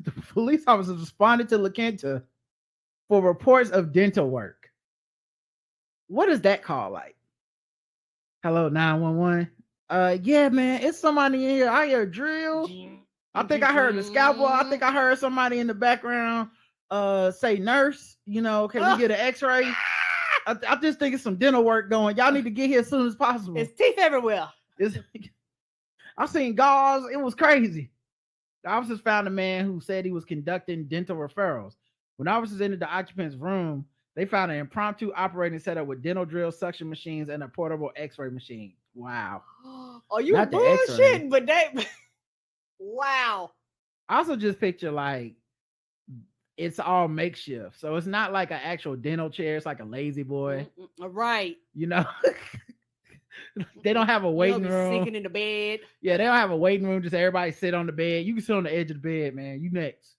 The police officers responded to La Quinta for reports of dental work. What is that called like? Hello, 911. Yeah, man, it's somebody in here. I hear a drill. I think I heard the scalpel. I think I heard somebody in the background say nurse, can we get an x-ray? I just think it's some dental work going. Y'all need to get here as soon as possible. It's teeth everywhere. I've seen gauze. It was crazy. The officers found a man who said he was conducting dental referrals. When officers entered the occupant's room, they found an impromptu operating setup with dental drills, suction machines, and a portable x-ray machine. Wow. Oh, you bullshitting, but they... Wow. I also just picture like it's all makeshift. So it's not like an actual dental chair. It's like a lazy boy. Right. They don't have a waiting room. Sinking in the bed. Yeah, they don't have a waiting room. Just everybody sit on the bed. You can sit on the edge of the bed, man. You next.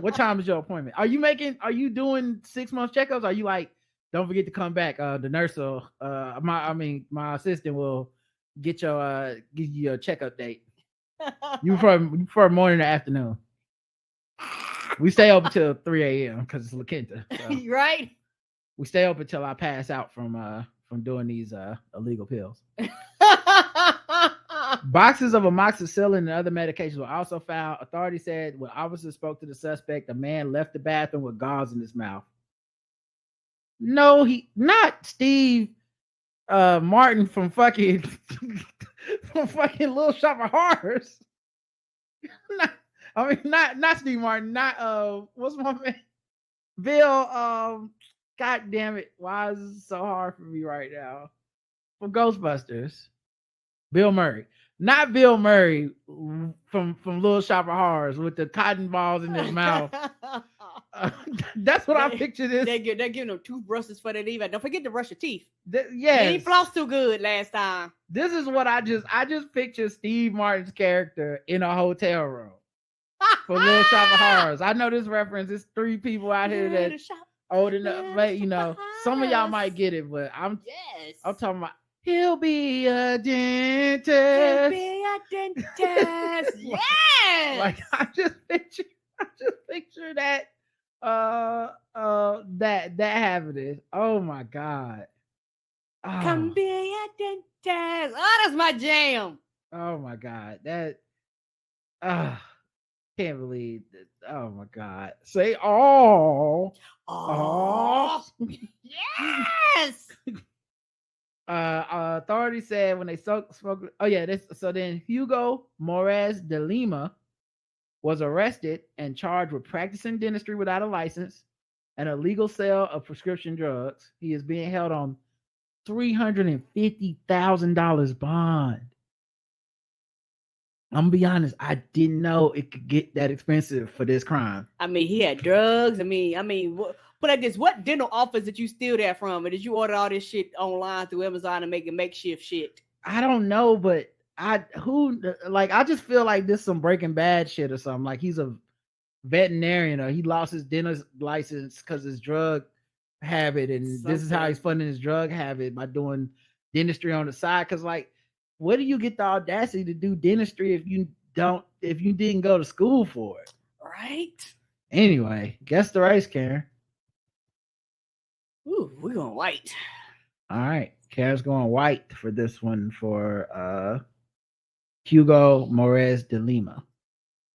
What time is your appointment? Are you doing 6 month checkups? Are you like, don't forget to come back? The nurse will, my assistant will give you a checkup date. You prefer morning or afternoon? We stay open till 3 a.m. because it's La Quinta. So right? We stay open till I pass out from doing these illegal pills. Boxes of amoxicillin and other medications were also found. Authorities said when officers spoke to the suspect, the man left the bathroom with gauze in his mouth. No, he not Steve Martin from fucking Little Shop of Horrors. Not Steve Martin. Not what's my man? Bill. God damn it! Why is it so hard for me right now? for Ghostbusters, Bill Murray. Not Bill Murray from Little Shop of Horrors with the cotton balls in his mouth. That's what I picture this. They're giving them toothbrushes for that even. Don't forget to brush your teeth. Yes. You ain't flossed too good last time. This is what I just picture Steve Martin's character in a hotel room for Little Shop of Horrors. I know this reference. It's 3 people out here that old enough, but you know, some of y'all might get it, but I'm talking about he'll be a dentist. He'll be a dentist. Yes. Like I just picture that that happening. Oh my God. Oh. Come be a dentist. Oh, that's my jam. Oh my God. That can't believe that. Oh my God. Say oh. Yes. Authorities said when they spoke. Oh yeah, so then Hugo Moraes de Lima was arrested and charged with practicing dentistry without a license and illegal sale of prescription drugs. He is being held on $350,000 bond. I'm gonna be honest, I didn't know it could get that expensive for this crime. I mean, he had drugs. I mean, but like this, what dental office did you steal that from? Or did you order all this shit online through Amazon and make a makeshift shit? I don't know, but I just feel like this some Breaking Bad shit or something. Like he's a veterinarian or he lost his dentist license because his drug habit, and this is how he's funding his drug habit by doing dentistry on the side. Because like, where do you get the audacity to do dentistry if you didn't go to school for it? Right. Anyway, guess the race, Karen. Ooh, we're going white. All right, Karen's going white for this one for Hugo Moraes de Lima.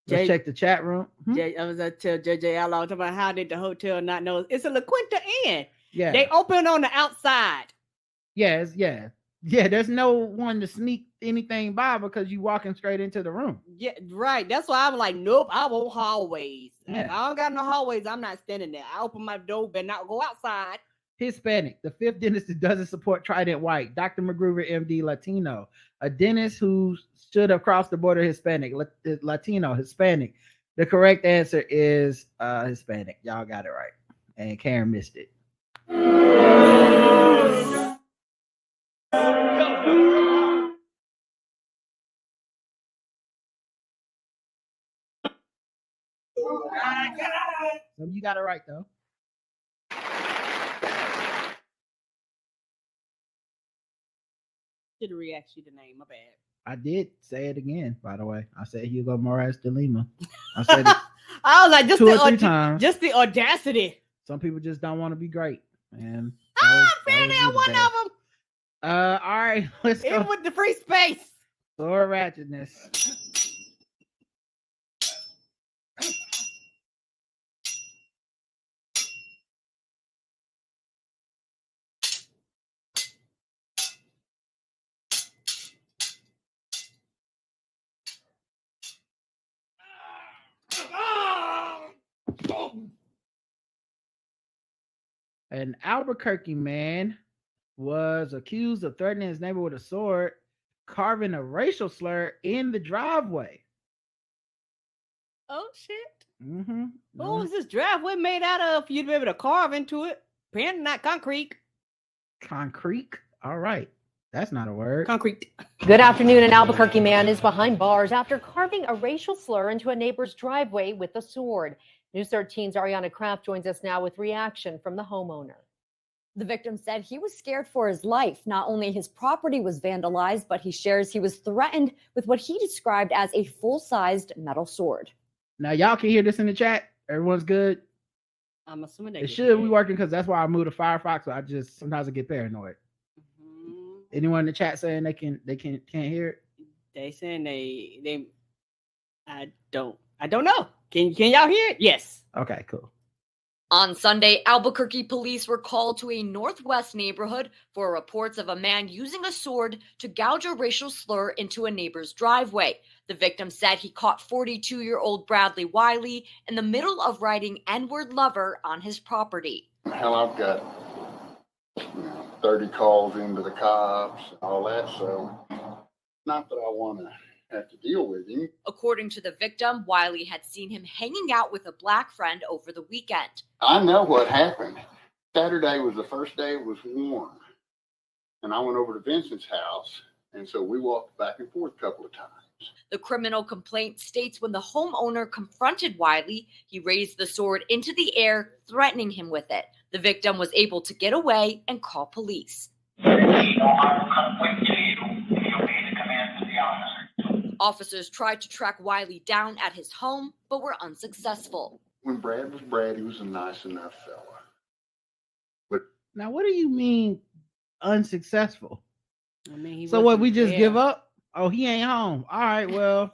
Let's check the chat room. I was going to tell JJ Outlaw about how did the hotel not know it's a La Quinta Inn. Yeah, they open on the outside. Yes, yeah. There's no one to sneak anything by because you walking straight into the room. Yeah, right. That's why I'm like, nope, I want hallways. Yeah. If I don't got no hallways, I'm not standing there. I open my door, but not go outside. Hispanic, the 5th dentist that doesn't support Trident White. Dr. McGruber, MD, Latino. A dentist who stood across the border, Hispanic. Latino, Hispanic. The correct answer is Hispanic. Y'all got it right. And Karen missed it. So you got it right though. Should have re-asked you the name. My bad. I did say it again, by the way. I said Hugo Moraes de Lima. I said it. I was like, just 2 or 3 times. Just the audacity. Some people just don't want to be great, man. Apparently I'm one of them. All right, let's go. Even with the free space. Sword ratchetness. An Albuquerque man was accused of threatening his neighbor with a sword, carving a racial slur in the driveway. Oh shit! Mm-hmm. What was this driveway made out of for you to be able to carve into it? Apparently not concrete. Concrete? All right. That's not a word. Concrete. Good afternoon. An Albuquerque man is behind bars after carving a racial slur into a neighbor's driveway with a sword. News 13's Ariana Kraft joins us now with reaction from the homeowner. The victim said he was scared for his life. Not only his property was vandalized, but he shares he was threatened with what he described as a full-sized metal sword. Now, y'all can hear this in the chat. Everyone's good. I'm assuming it should be working because that's why I moved to Firefox. So I just sometimes I get paranoid. Mm-hmm. Anyone in the chat saying they can't hear it? They saying they I don't know. Can y'all hear it? Yes. Okay, cool. On Sunday, Albuquerque police were called to a northwest neighborhood for reports of a man using a sword to gouge a racial slur into a neighbor's driveway. The victim said he caught 42-year-old Bradley Wiley in the middle of writing N-word lover on his property. Hell, I've got 30 calls into the cops and all that. So, not that I want to have to deal with him. According to the victim, Wiley had seen him hanging out with a black friend over the weekend. I know what happened. Saturday was the first day it was warm. And I went over to Vincent's house. And so we walked back and forth a couple of times. The criminal complaint states when the homeowner confronted Wiley, he raised the sword into the air, threatening him with it. The victim was able to get away and call police. Officers tried to track Wiley down at his home, but were unsuccessful. When Brad was Brad, he was a nice enough fella. But now, what do you mean unsuccessful? I mean, so what? We just give up? Oh, he ain't home. All right, well,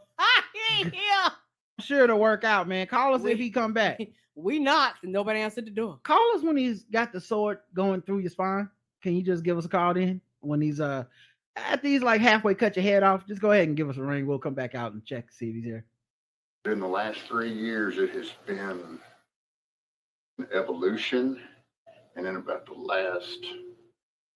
he ain't here. Sure to work out, man. Call us if he come back. We knocked and nobody answered the door. Call us when he's got the sword going through your spine. Can you just give us a call then? When he's after he's like halfway cut your head off, just go ahead and give us a ring. We'll come back out and check to see if he's here. In the last 3 years, it has been an evolution. And in about the last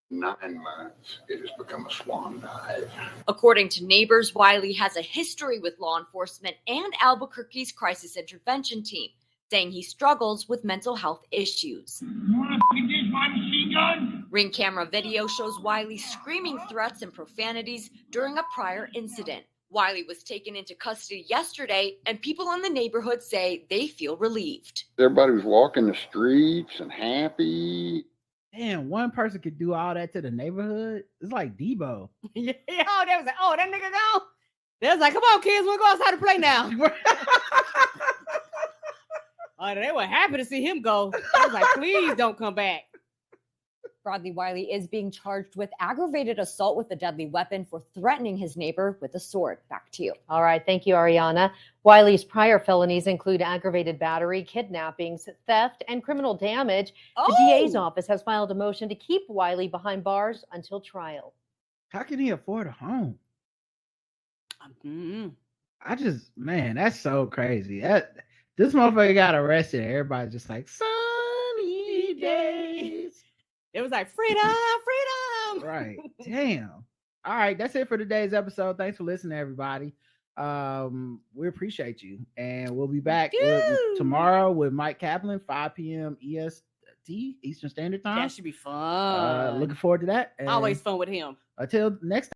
9 months, it has become a swan dive. According to neighbors, Wiley has a history with law enforcement and Albuquerque's crisis intervention team, saying he struggles with mental health issues. You want to use my machine gun? Ring camera video shows Wiley screaming threats and profanities during a prior incident. Wiley was taken into custody yesterday, and people in the neighborhood say they feel relieved. Everybody was walking the streets and happy. Damn, one person could do all that to the neighborhood. It's like Debo. Yeah, they was like, oh, that nigga gone. They was like, come on, kids, we'll go outside to play now. Oh, they were happy to see him go. I was like, please don't come back. Bradley Wiley is being charged with aggravated assault with a deadly weapon for threatening his neighbor with a sword. Back to you. All right. Thank you, Ariana. Wiley's prior felonies include aggravated battery, kidnappings, theft, and criminal damage. The DA's office has filed a motion to keep Wiley behind bars until trial. How can he afford a home? Mm-hmm. Man, that's so crazy. This motherfucker got arrested. Everybody's just like, sunny days. It was like, freedom, freedom. Right. Damn. All right. That's it for today's episode. Thanks for listening, everybody. We appreciate you. And we'll be back tomorrow with Mike Kaplan, 5 p.m. EST, Eastern Standard Time. That should be fun. Looking forward to that. And always fun with him. Until next time.